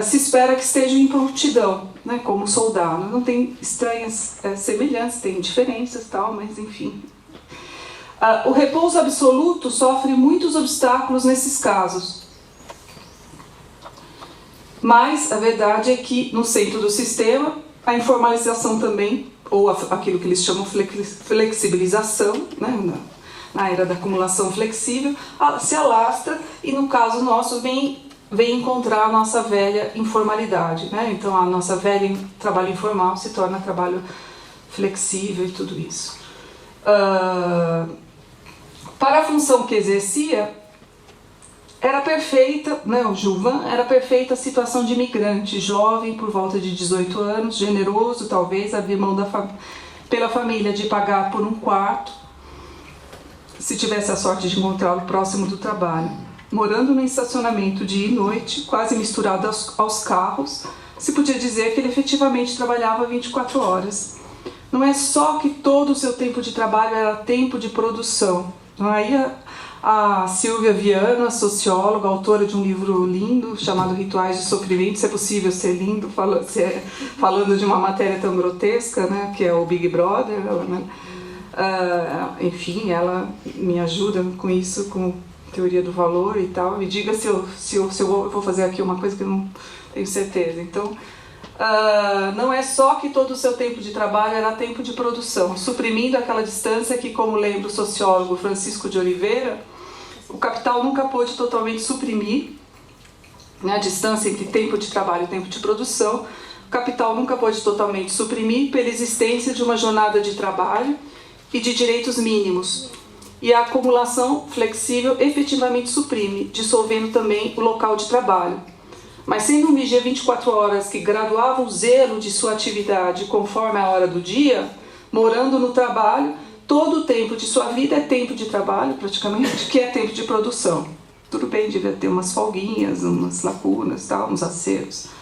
Speaker 5: se espera que esteja em prontidão, né? Como soldado. Não tem estranhas semelhanças, tem diferenças e tal, mas enfim. O repouso absoluto sofre muitos obstáculos nesses casos. Mas a verdade é que no centro do sistema, a informalização também, ou aquilo que eles chamam flexibilização, né? Na era da acumulação flexível, se alastra e no caso nosso vem encontrar a nossa velha informalidade, né? Então a nossa velha trabalho informal se torna trabalho flexível e tudo isso. Para a função que exercia, era perfeita, né, o Gilvan, era perfeita a situação de imigrante, jovem, por volta de 18 anos, generoso, talvez, abrir mão pela família de pagar por um quarto, se tivesse a sorte de encontrá-lo próximo do trabalho. Morando no estacionamento dia e noite, quase misturado aos carros, se podia dizer que ele efetivamente trabalhava 24 horas. Não é só que todo o seu tempo de trabalho era tempo de produção. Aí a Silvia Viana, socióloga, autora de um livro lindo chamado Rituais de Sofrimento, se é possível ser lindo, falando de uma matéria tão grotesca, né, que é o Big Brother, né? Enfim, ela me ajuda com isso, com teoria do valor e tal. Me diga se eu vou fazer aqui uma coisa que eu não tenho certeza. Então, não é só que todo o seu tempo de trabalho era tempo de produção, suprimindo aquela distância que, como lembra o sociólogo Francisco de Oliveira, o capital nunca pôde totalmente suprimir, né, a distância entre tempo de trabalho e tempo de produção. O capital nunca pôde totalmente suprimir pela existência de uma jornada de trabalho e de direitos mínimos. E a acumulação flexível efetivamente suprime, dissolvendo também o local de trabalho. Mas sendo um vigia 24 horas que graduava o zelo de sua atividade conforme a hora do dia, morando no trabalho, todo o tempo de sua vida é tempo de trabalho, praticamente, que é tempo de produção. Tudo bem, devia ter umas folguinhas, umas lacunas, tal, uns acertos.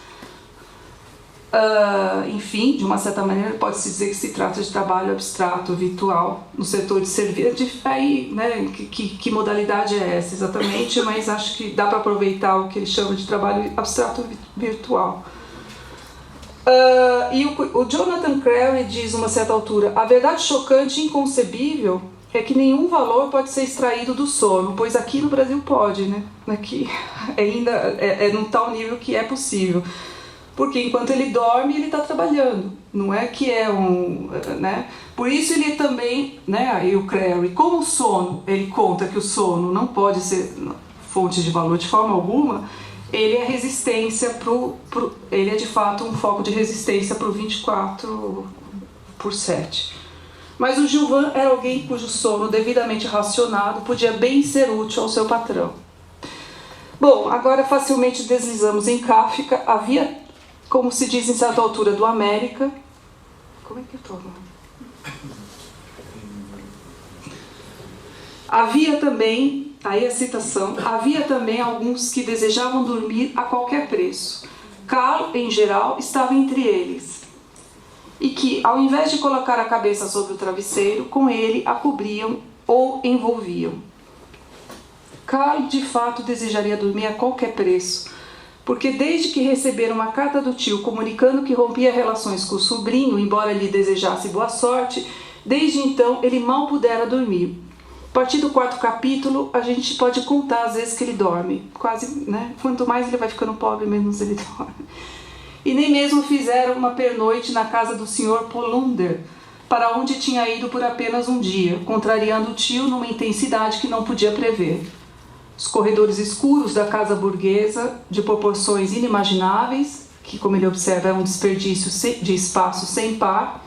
Speaker 5: Enfim, de uma certa maneira, pode-se dizer que se trata de trabalho abstrato, virtual, no setor de serviço. Aí, né, que modalidade é essa exatamente, mas acho que dá para aproveitar o que ele chama de trabalho abstrato virtual. E o Jonathan Crary diz, a uma certa altura, a verdade chocante e inconcebível é que nenhum valor pode ser extraído do sono, pois aqui no Brasil pode, né? Aqui ainda é num tal nível que é possível. Porque enquanto ele dorme, ele está trabalhando. Não é que é um... né? Por isso ele também, né, aí o Crary, como o sono, ele conta que o sono não pode ser fonte de valor de forma alguma, ele é resistência ele é de fato um foco de resistência para o 24/7. Mas o Gilvan era alguém cujo sono, devidamente racionado, podia bem ser útil ao seu patrão. Bom, agora facilmente deslizamos em Kafka. Havia, como se diz em certa altura do América... Como é que eu estou agora? Havia também, aí a citação, havia também alguns que desejavam dormir a qualquer preço. Karl, em geral, estava entre eles. E que, ao invés de colocar a cabeça sobre o travesseiro, com ele a cobriam ou envolviam. Karl, de fato, desejaria dormir a qualquer preço, porque desde que recebera uma carta do tio comunicando que rompia relações com o sobrinho, embora lhe desejasse boa sorte, desde então ele mal pudera dormir. A partir do 4º capítulo, a gente pode contar as vezes que ele dorme. Quase, né? Quanto mais ele vai ficando pobre, menos ele dorme. E nem mesmo fizeram uma pernoite na casa do Sr. Polunder, para onde tinha ido por apenas um dia, contrariando o tio numa intensidade que não podia prever. Os corredores escuros da casa burguesa, de proporções inimagináveis, que, como ele observa, é um desperdício de espaço sem par.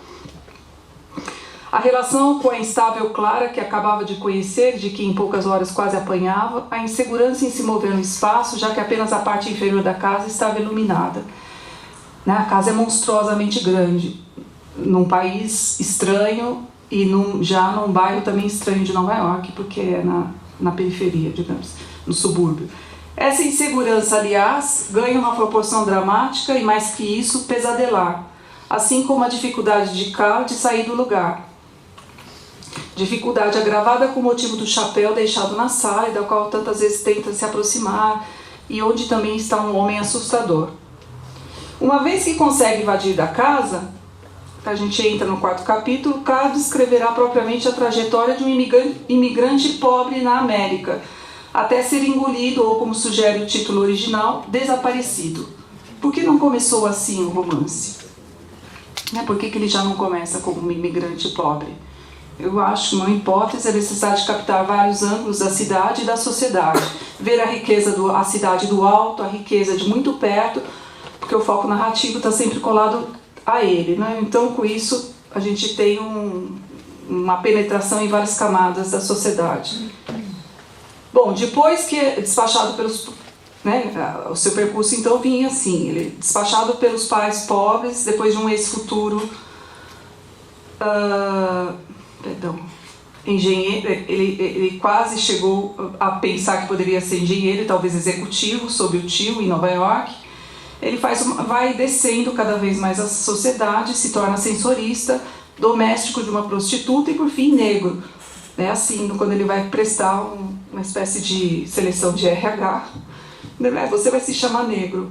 Speaker 5: A relação com a instável Clara, que acabava de conhecer, de que em poucas horas quase apanhava, a insegurança em se mover no espaço, já que apenas a parte inferior da casa estava iluminada. A casa é monstruosamente grande, num país estranho e já num bairro também estranho de Nova York, porque é na periferia, digamos, no subúrbio. Essa insegurança, aliás, ganha uma proporção dramática e, mais que isso, pesadelar, assim como a dificuldade de Karl de sair do lugar. Dificuldade agravada com o motivo do chapéu deixado na sala e da qual tantas vezes tenta se aproximar, e onde também está um homem assustador. Uma vez que consegue invadir da casa, a gente entra no 4º capítulo, Karl descreverá propriamente a trajetória de um imigrante pobre na América, até ser engolido, ou como sugere o título original, desaparecido. Por que não começou assim o romance? Por que ele já não começa como um imigrante pobre? Eu acho, uma hipótese, a necessidade de captar vários ângulos da cidade e da sociedade. Ver a riqueza a cidade do alto, a riqueza de muito perto, porque o foco narrativo está sempre colado a ele, né? Então, com isso, a gente tem uma penetração em várias camadas da sociedade. Bom, depois que é despachado pelos... o seu percurso, então, vinha assim, ele despachado pelos pais pobres, depois de um ex-futuro... engenheiro, ele quase chegou a pensar que poderia ser engenheiro, talvez executivo, sob o tio, em Nova York. Ele vai descendo cada vez mais a sociedade, se torna sensorista, doméstico de uma prostituta e, por fim, negro. É assim, quando ele vai prestar uma espécie de seleção de RH, você vai se chamar negro,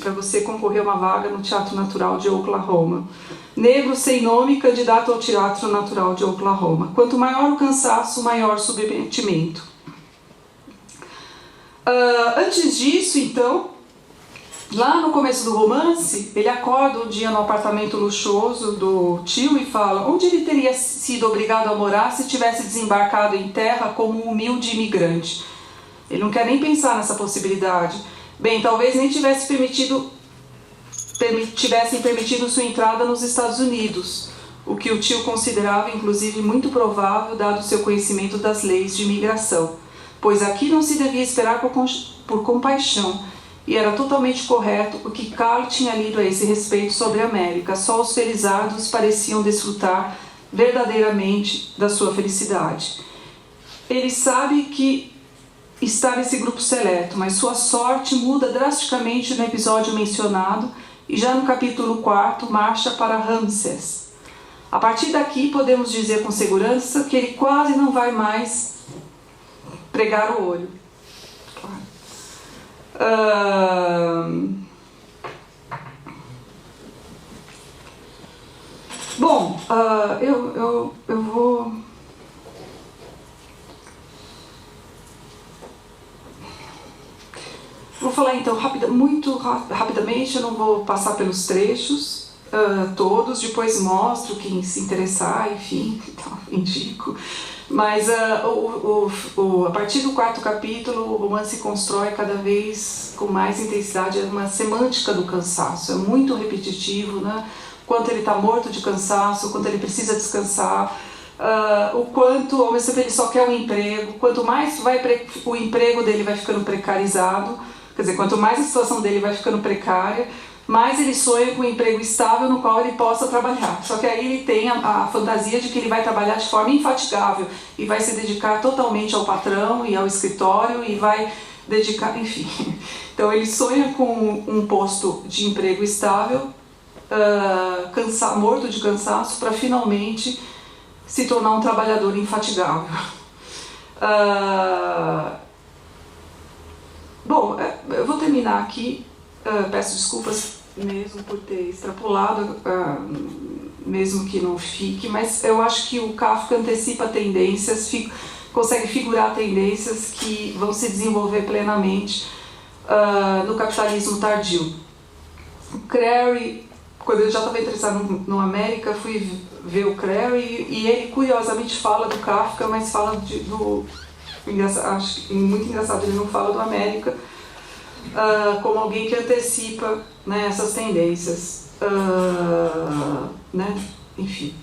Speaker 5: para você concorrer a uma vaga no Teatro Natural de Oklahoma. Negro sem nome, candidato ao Teatro Natural de Oklahoma. Quanto maior o cansaço, maior o submetimento. Antes disso, então, lá no começo do romance, ele acorda um dia no apartamento luxuoso do tio e fala onde ele teria sido obrigado a morar se tivesse desembarcado em terra como um humilde imigrante. Ele não quer nem pensar nessa possibilidade. Bem, talvez nem tivessem permitido sua entrada nos Estados Unidos, o que o tio considerava, inclusive, muito provável, dado seu conhecimento das leis de imigração, pois aqui não se devia esperar por compaixão, e era totalmente correto o que Karl tinha lido a esse respeito sobre a América. Só os felizardos pareciam desfrutar verdadeiramente da sua felicidade. Ele sabe que está nesse grupo seleto, mas sua sorte muda drasticamente no episódio mencionado, e já no capítulo 4 marcha para Ramsés. A partir daqui podemos dizer com segurança que ele quase não vai mais pregar o olho. Bom, eu vou falar então muito rapidamente, eu não vou passar pelos trechos todos, depois mostro quem se interessar, enfim, então, indico. Mas a partir do 4º capítulo, o romance constrói cada vez com mais intensidade uma semântica do cansaço. É muito repetitivo, né? Quanto ele está morto de cansaço, quanto ele precisa descansar. o quanto, ao mesmo tempo, ele só quer um emprego. Quanto mais o emprego dele vai ficando precarizado, quer dizer, quanto mais a situação dele vai ficando precária, mais ele sonha com um emprego estável no qual ele possa trabalhar. Só que aí ele tem a fantasia de que ele vai trabalhar de forma infatigável e vai se dedicar totalmente ao patrão e ao escritório e vai dedicar, enfim. Então ele sonha com um posto de emprego estável, morto de cansaço, para finalmente se tornar um trabalhador infatigável. Bom, eu vou terminar aqui. Peço desculpas mesmo por ter extrapolado, mesmo que não fique, mas eu acho que o Kafka antecipa tendências, consegue figurar tendências que vão se desenvolver plenamente no capitalismo tardio. O Crary, quando eu já estava interessado no América, fui ver o Crary e ele curiosamente fala do Kafka, mas fala acho muito engraçado, ele não fala do América como alguém que antecipa, né, essas tendências, né? Enfim,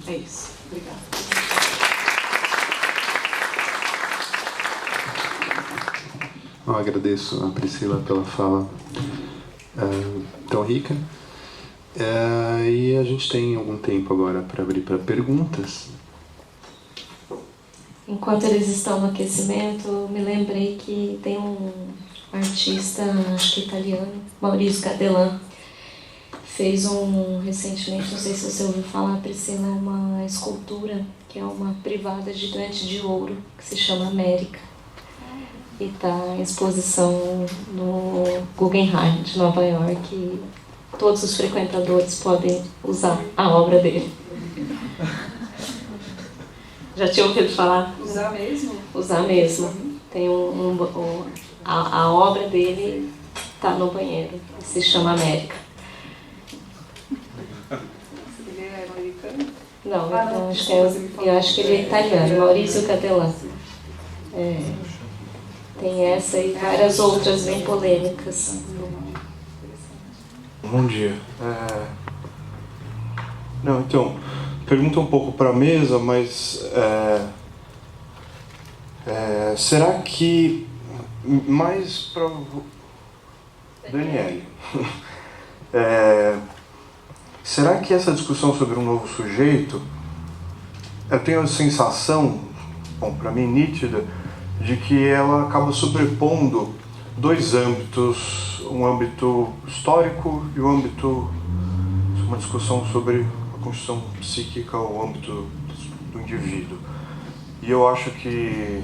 Speaker 5: é isso. Obrigada.
Speaker 1: Eu agradeço a Priscila pela fala tão rica. E a gente tem algum tempo agora para abrir para perguntas.
Speaker 2: Enquanto eles estão no aquecimento, eu me lembrei que tem um artista, acho que italiano, Maurizio Cattelan, fez recentemente, não sei se você ouviu falar, Priscila, uma escultura que é uma privada gigante de ouro que se chama América e está em exposição no Guggenheim de Nova York e todos os frequentadores podem usar a obra dele. Já tinha ouvido falar?
Speaker 5: Usar mesmo?
Speaker 2: Usar mesmo. Tem a obra dele está no banheiro, se chama América.
Speaker 5: Ele é americano?
Speaker 2: Não, então, eu acho que ele é italiano, Maurizio Cattelan. Tem essa e várias outras bem polêmicas.
Speaker 6: Bom dia. Não, então, pergunta um pouco para a mesa, mas será que mais para Daniele, será que essa discussão sobre um novo sujeito, eu tenho a sensação, bom, para mim nítida, de que ela acaba sobrepondo dois âmbitos, um âmbito histórico e um âmbito, uma discussão sobre a construção psíquica, o âmbito do indivíduo. E eu acho que,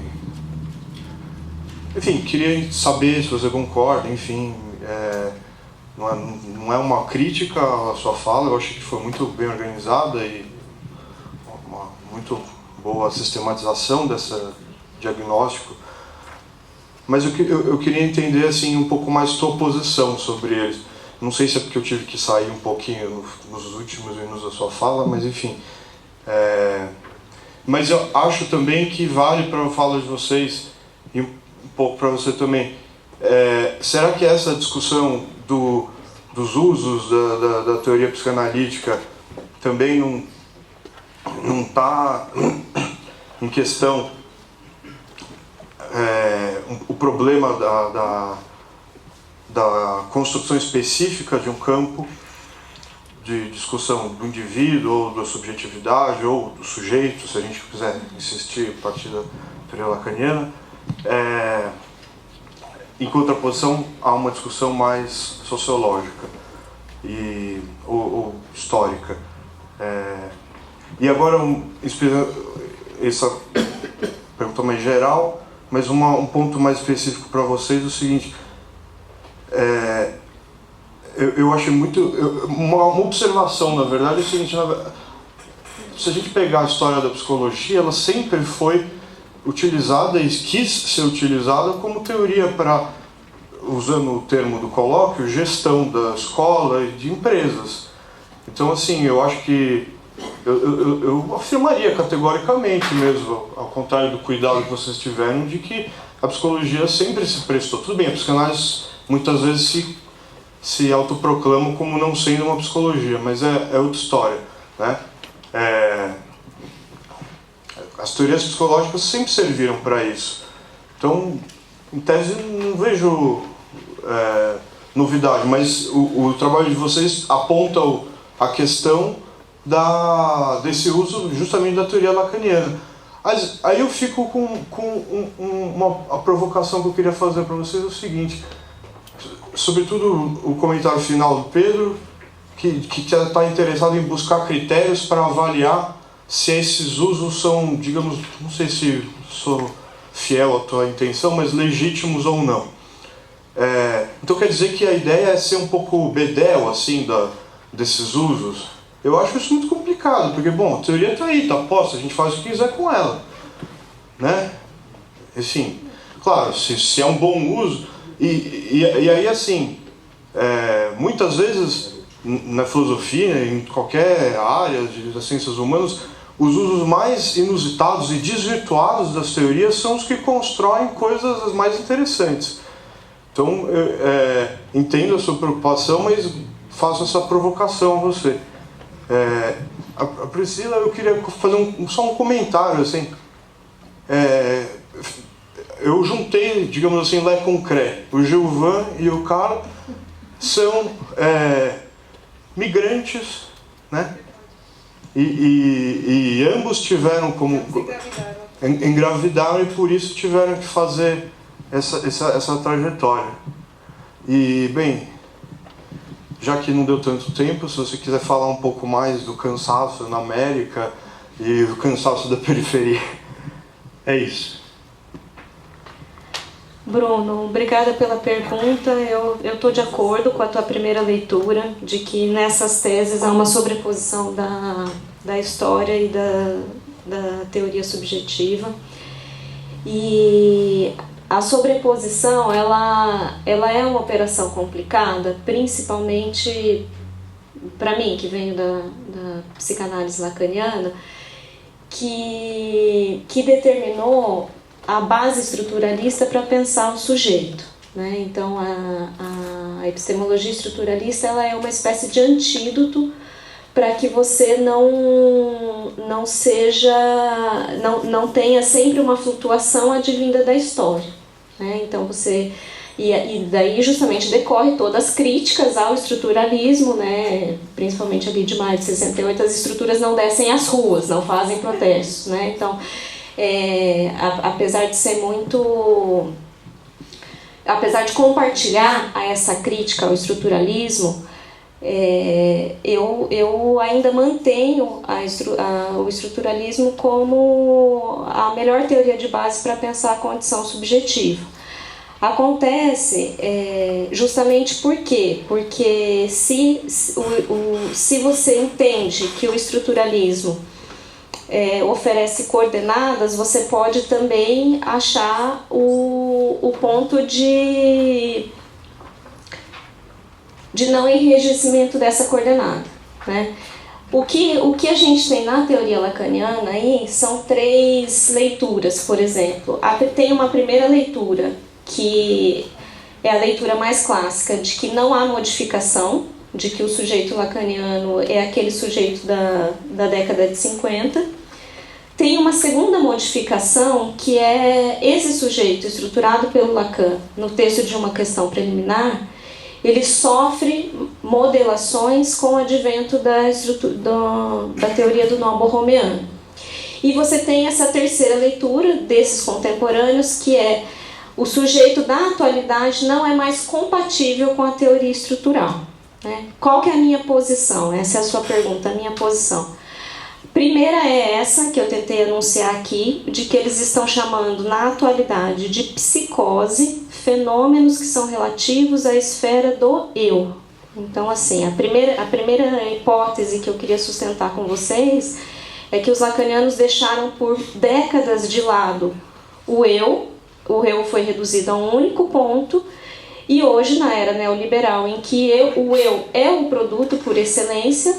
Speaker 6: enfim, queria saber se você concorda, enfim, não é uma crítica à sua fala, eu acho que foi muito bem organizada e uma muito boa sistematização desse diagnóstico, mas eu queria entender assim um pouco mais tua posição sobre eles. Não sei se é porque eu tive que sair um pouquinho nos últimos minutos da sua fala, mas enfim. Mas eu acho também que vale para a fala de vocês e um pouco para você também. Será que essa discussão dos usos da teoria psicanalítica também não está em questão o problema da construção específica de um campo de discussão do indivíduo, ou da subjetividade, ou do sujeito, se a gente quiser insistir a partir da teoria lacaniana, em contraposição a uma discussão mais sociológica ou histórica. E agora, essa pergunta mais geral, mas um ponto mais específico para vocês é o seguinte. Eu achei muito... Uma observação, na verdade, é o seguinte. Se a gente pegar a história da psicologia, ela sempre foi utilizada e quis ser utilizada como teoria para, usando o termo do colóquio, gestão da escola e de empresas. Então, assim, eu acho que eu afirmaria categoricamente mesmo, ao contrário do cuidado que vocês tiveram, de que a psicologia sempre se prestou. Tudo bem, a psicanálise muitas vezes se autoproclama como não sendo uma psicologia, mas é outra história, né? as teorias psicológicas sempre serviram para isso. Então, em tese, não vejo novidade, mas o trabalho de vocês aponta a questão desse uso justamente da teoria lacaniana. Aí eu fico com uma provocação que eu queria fazer para vocês, é o seguinte, sobretudo o comentário final do Pedro, que está interessado em buscar critérios para avaliar se esses usos são, digamos, não sei se sou fiel à tua intenção, mas legítimos ou não. Então quer dizer que a ideia é ser um pouco bedel, assim, desses usos? Eu acho isso muito complicado, porque, bom, a teoria está aí, está posta, a gente faz o que quiser com ela, né? Enfim, claro, se é um bom uso, e aí, assim, muitas vezes, na filosofia, em qualquer área das ciências humanas, os usos mais inusitados e desvirtuados das teorias são os que constroem coisas mais interessantes. Então, entendo a sua preocupação, mas faço essa provocação a você. A Priscila, eu queria fazer só um comentário, assim. Eu juntei, digamos assim, Lé com Cré. O Gilvan e o Carl são migrantes, né? E ambos tiveram como... engravidaram e por isso tiveram que fazer essa trajetória. E, bem, já que não deu tanto tempo, se você quiser falar um pouco mais do cansaço na América e o cansaço da periferia. É isso.
Speaker 2: Bruno, obrigada pela pergunta. Eu estou de acordo com a tua primeira leitura, de que nessas teses há uma sobreposição da história e da teoria subjetiva. E a sobreposição, ela é uma operação complicada, principalmente para mim, que venho da psicanálise lacaniana, que determinou a base estruturalista para pensar o sujeito, né? Então, a epistemologia estruturalista, ela é uma espécie de antídoto para que você não tenha sempre uma flutuação advinda da história, né? Então você e daí justamente decorre todas as críticas ao estruturalismo, né? Principalmente ali de maio de 68, as estruturas não descem às ruas, não fazem protestos, né? Então, apesar de ser muito, apesar de compartilhar essa crítica ao estruturalismo, eu ainda mantenho o estruturalismo como a melhor teoria de base para pensar a condição subjetiva. Acontece justamente por quê? Porque se você entende que o estruturalismo oferece coordenadas, você pode também achar o ponto de não enrijecimento dessa coordenada, né? O que a gente tem na teoria lacaniana aí são 3 leituras, por exemplo. Tem uma primeira leitura, que é a leitura mais clássica, de que não há modificação, de que o sujeito lacaniano é aquele sujeito da década de 50. Tem uma segunda modificação, que é esse sujeito estruturado pelo Lacan no texto de uma questão preliminar, ele sofre modelações com o advento da teoria do nó borromeano. E você tem essa terceira leitura desses contemporâneos, que é o sujeito da atualidade não é mais compatível com a teoria estrutural, né? Qual que é a minha posição? Essa é a sua pergunta, a minha posição. Primeira é essa, que eu tentei anunciar aqui, de que eles estão chamando na atualidade de psicose, fenômenos que são relativos à esfera do eu. Então, assim, a primeira hipótese que eu queria sustentar com vocês é que os lacanianos deixaram por décadas de lado o eu foi reduzido a um único ponto, e hoje, na era neoliberal, em que o eu é o produto por excelência,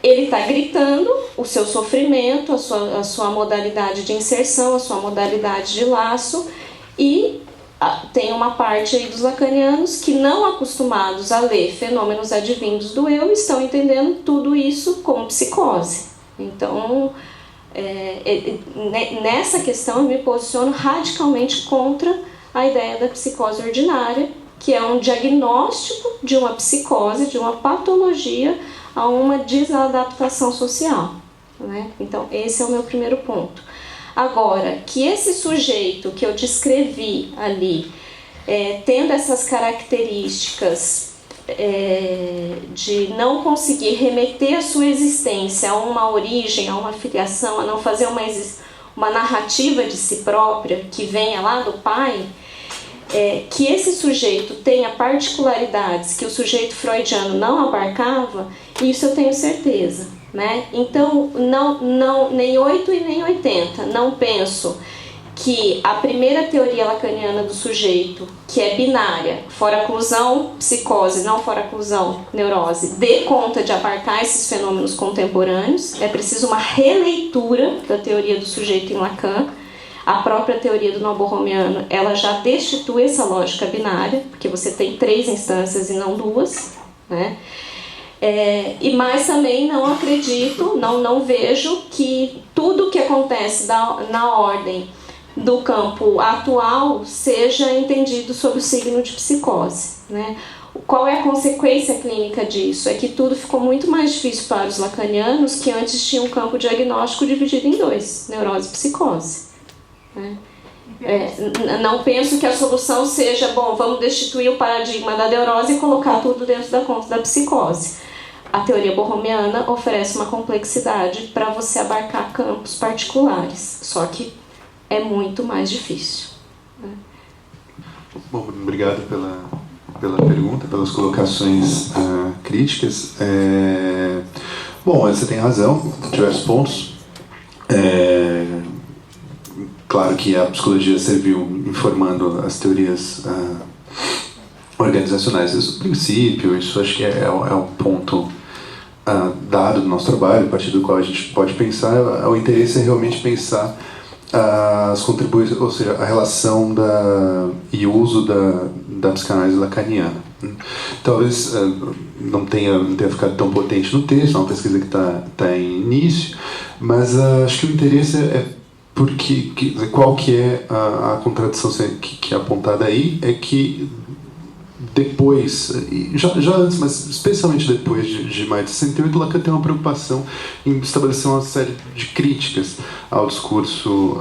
Speaker 2: ele está gritando o seu sofrimento, a sua modalidade de inserção, a sua modalidade de laço, e tem uma parte aí dos lacanianos que, não acostumados a ler fenômenos advindos do eu, estão entendendo tudo isso como psicose. Então, Nessa questão eu me posiciono radicalmente contra a ideia da psicose ordinária, que é um diagnóstico de uma psicose, de uma patologia a uma desadaptação social, né? Então esse é o meu primeiro ponto. Agora, que esse sujeito que eu descrevi ali, tendo essas características de não conseguir remeter a sua existência a uma origem, a uma filiação, a não fazer uma narrativa de si própria que venha lá do pai, que esse sujeito tenha particularidades que o sujeito freudiano não abarcava, isso eu tenho certeza, né? Então, não, nem 8 e nem 80, não penso que a primeira teoria lacaniana do sujeito, que é binária, fora-clusão, psicose, não fora-clusão, neurose, dê conta de abarcar esses fenômenos contemporâneos. É preciso uma releitura da teoria do sujeito em Lacan. A própria teoria do noborromiano, ela já destitui essa lógica binária, porque você tem 3 instâncias e não 2, né? Mas também não acredito, não vejo que tudo que acontece na ordem do campo atual seja entendido sob o signo de psicose, né? Qual é a consequência clínica disso? É que tudo ficou muito mais difícil para os lacanianos, que antes tinham um campo diagnóstico dividido em 2, neurose e psicose, né? Não penso que a solução seja, vamos destituir o paradigma da neurose e colocar tudo dentro da conta da psicose. A teoria borromiana oferece uma complexidade para você abarcar campos particulares, só que é muito mais difícil, né?
Speaker 1: Bom, obrigado pela pergunta, pelas colocações críticas. Bom, você tem razão, diversos pontos. Claro que a psicologia serviu informando as teorias organizacionais desde o princípio. Isso acho que é um ponto dado do nosso trabalho, a partir do qual a gente pode pensar. O interesse é realmente pensar as contribuições, ou seja, a relação e o uso da psicanálise lacaniana. Talvez não tenha ficado tão potente no texto, é uma pesquisa que está em início, mas acho que o interesse porque qual que é a contradição que é apontada aí, é que depois, já antes, mas especialmente depois de maio de 68, Lacan tem uma preocupação em estabelecer uma série de críticas ao discurso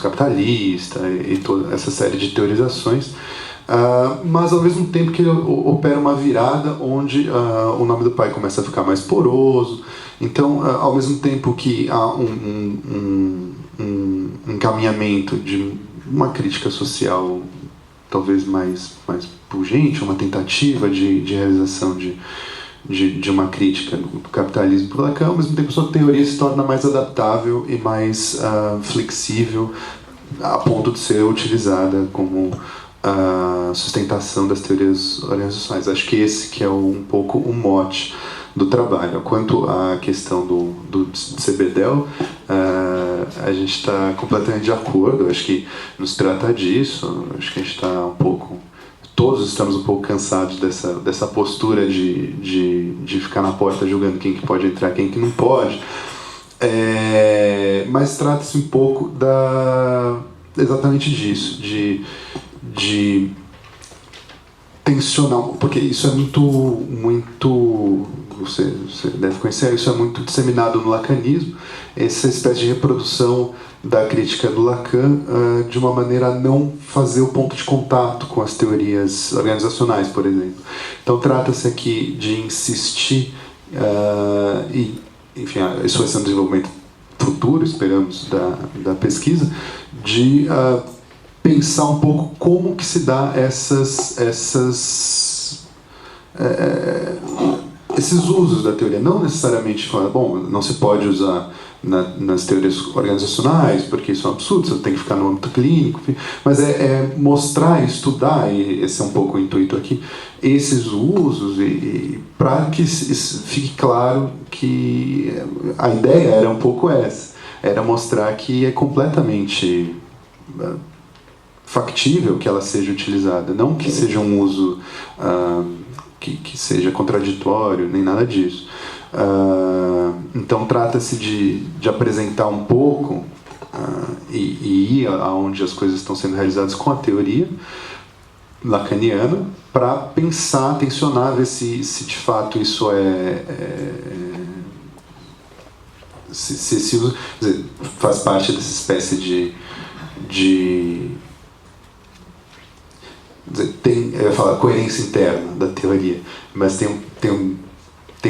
Speaker 1: capitalista e toda essa série de teorizações, mas ao mesmo tempo que ele opera uma virada onde o nome do pai começa a ficar mais poroso. Então, ao mesmo tempo que há um encaminhamento de uma crítica social talvez mais pungente, uma tentativa de realização de uma crítica do capitalismo por Lacan, ao mesmo tempo sua teoria se torna mais adaptável e mais flexível, a ponto de ser utilizada como sustentação das teorias organizacionais. Acho que esse que é um pouco o mote do trabalho. Quanto à questão do CBDEL, a gente está completamente de acordo. Acho que nos trata disso. Acho que a gente está todos estamos um pouco cansados dessa postura de ficar na porta julgando quem que pode entrar, quem que não pode. Mas trata-se um pouco exatamente disso, de tensionar, porque isso é muito você deve conhecer, isso é muito disseminado no lacanismo, essa espécie de reprodução da crítica do Lacan de uma maneira a não fazer o ponto de contato com as teorias organizacionais, por exemplo. Então trata-se aqui de insistir, enfim, isso vai ser um desenvolvimento futuro, esperamos, da pesquisa, de pensar um pouco como que se dá esses usos da teoria. Não necessariamente falar, não se pode usar nas teorias organizacionais, porque isso é um absurdo, você tem que ficar no âmbito clínico, mas mostrar, estudar, e esse é um pouco o intuito aqui, esses usos, e para que fique claro que a ideia era um pouco essa, era mostrar que é completamente factível que ela seja utilizada, não que seja um uso que seja contraditório, nem nada disso. Então trata-se de apresentar um pouco e ir aonde as coisas estão sendo realizadas com a teoria lacaniana, para pensar, tensionar, ver se de fato isso se faz parte dessa espécie eu ia falar coerência interna da teoria, mas tem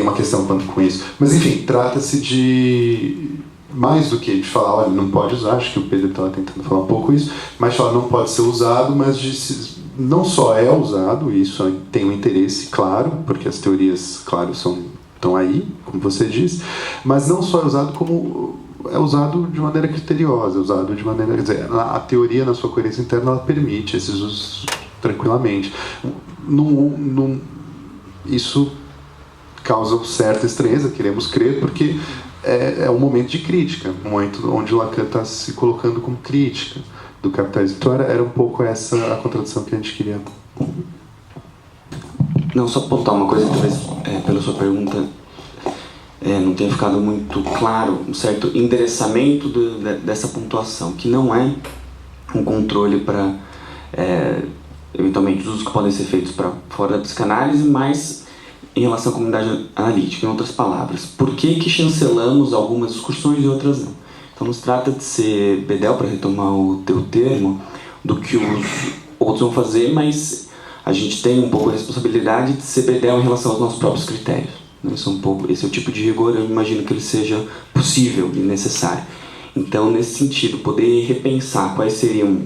Speaker 1: uma questão quanto com isso. Mas enfim, trata-se de mais do que de falar, olha, não pode usar, acho que o Pedro estava tentando falar um pouco isso, mas falar não pode ser usado, mas não só é usado, e isso tem um interesse claro, porque as teorias, claro, estão aí, como você disse, mas não só é usado como é usado de maneira criteriosa, é usado de maneira, quer dizer, a teoria na sua coerência interna ela permite esses usos tranquilamente. Isso causa certa estranheza, queremos crer, porque é um momento de crítica, um momento onde o Lacan está se colocando como crítica do capitalismo. Então era um pouco essa a contradição que a gente queria.
Speaker 4: Não, só apontar uma coisa, talvez pela sua pergunta não tenha ficado muito claro, um certo endereçamento dessa pontuação, que não é um controle para, eventualmente, os usos que podem ser feitos para fora da psicanálise, mas em relação à comunidade analítica, em outras palavras. Por que chancelamos algumas discussões e outras não? Então, não se trata de ser bedel, para retomar o teu termo, do que os outros vão fazer, mas a gente tem um pouco a responsabilidade de ser bedel em relação aos nossos próprios critérios. Esse é o tipo de rigor, eu imagino que ele seja possível e necessário. Então, nesse sentido, poder repensar quais seriam,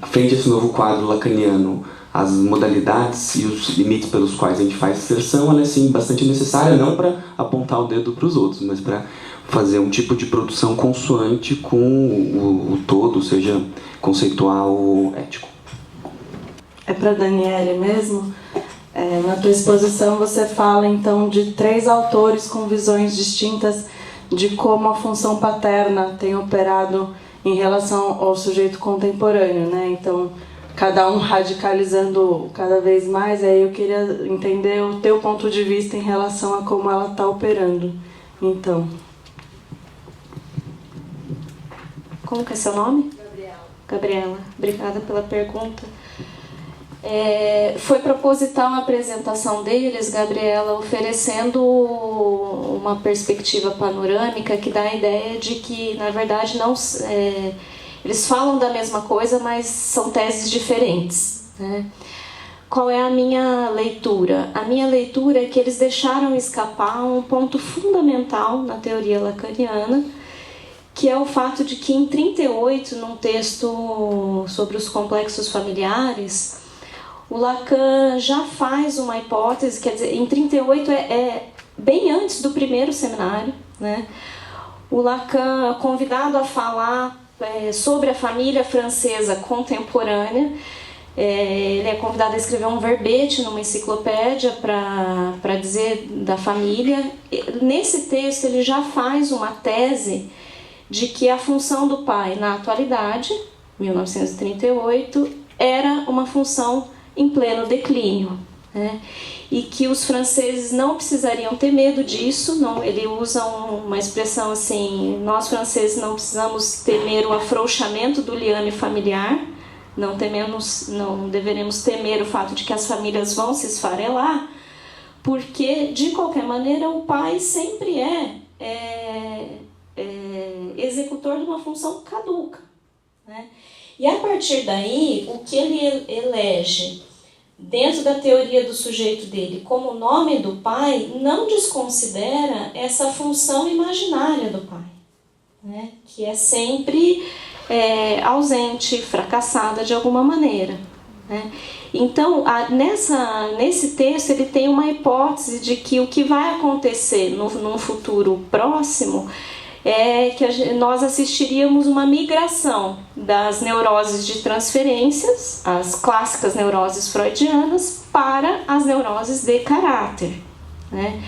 Speaker 4: frente a esse novo quadro lacaniano, as modalidades e os limites pelos quais a gente faz inserção, ela é sim bastante necessária, não para apontar o dedo para os outros, mas para fazer um tipo de produção consoante com o todo, seja conceitual ou ético.
Speaker 7: É para Daniele mesmo? Na tua exposição você fala então de 3 autores com visões distintas de como a função paterna tem operado em relação ao sujeito contemporâneo, né? Então, cada um radicalizando cada vez mais, aí eu queria entender o teu ponto de vista em relação a como ela está operando. Então.
Speaker 2: Como que é seu nome? Gabriela, obrigada pela pergunta. Foi proposital a apresentação deles, Gabriela, oferecendo uma perspectiva panorâmica que dá a ideia de que, na verdade, eles falam da mesma coisa, mas são teses diferentes, né? Qual é a minha leitura? A minha leitura é que eles deixaram escapar um ponto fundamental na teoria lacaniana, que é o fato de que em 38, num texto sobre os complexos familiares, o Lacan já faz uma hipótese, quer dizer, em 38 é bem antes do primeiro seminário, né? O Lacan, convidado a falar sobre a família francesa contemporânea, ele é convidado a escrever um verbete numa enciclopédia para dizer da família. Nesse texto ele já faz uma tese de que a função do pai na atualidade, 1938, era uma função em pleno declínio, né? E que os franceses não precisariam ter medo disso. Não, ele usa uma expressão assim: nós franceses não precisamos temer o afrouxamento do liame familiar, não deveremos temer o fato de que as famílias vão se esfarelar, porque de qualquer maneira o pai sempre é executor de uma função caduca, né? E a partir daí, o que ele elege dentro da teoria do sujeito dele como nome do pai não desconsidera essa função imaginária do pai, né? Que é sempre ausente, fracassada de alguma maneira, né? Então, nesse texto ele tem uma hipótese de que o que vai acontecer num futuro próximo é que nós assistiríamos uma migração das neuroses de transferências, as clássicas neuroses freudianas, para as neuroses de caráter, né?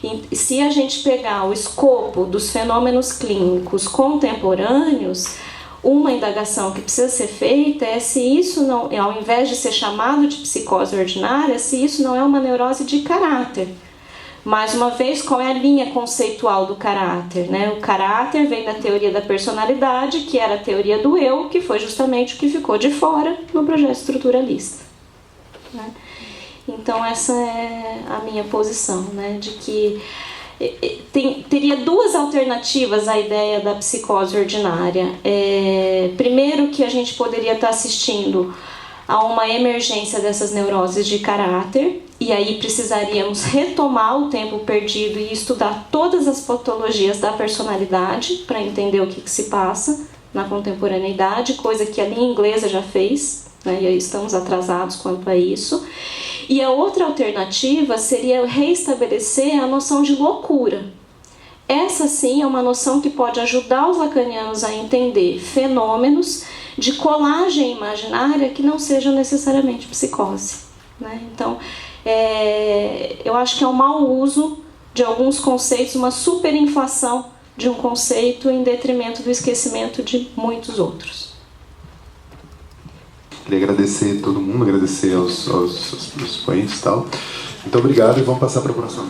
Speaker 2: E se a gente pegar o escopo dos fenômenos clínicos contemporâneos, uma indagação que precisa ser feita é se isso não, ao invés de ser chamado de psicose ordinária, se isso não é uma neurose de caráter. Mais uma vez, qual é a linha conceitual do caráter, né? O caráter vem da teoria da personalidade, que era a teoria do eu, que foi justamente o que ficou de fora no projeto estruturalista, né? Então essa é a minha posição, né? De que teria duas alternativas à ideia da psicose ordinária. Primeiro, que a gente poderia estar assistindo a uma emergência dessas neuroses de caráter, e aí precisaríamos retomar o tempo perdido e estudar todas as patologias da personalidade para entender o que se passa na contemporaneidade, coisa que a língua inglesa já fez, né, e aí estamos atrasados quanto a isso. E a outra alternativa seria reestabelecer a noção de loucura. Essa sim é uma noção que pode ajudar os lacanianos a entender fenômenos de colagem imaginária que não sejam necessariamente psicose, né? Então, eu acho que é um mau uso de alguns conceitos, uma superinflação de um conceito em detrimento do esquecimento de muitos outros.
Speaker 1: Queria agradecer a todo mundo, agradecer aos expoentes e tal. Muito obrigado e vamos passar para a próxima.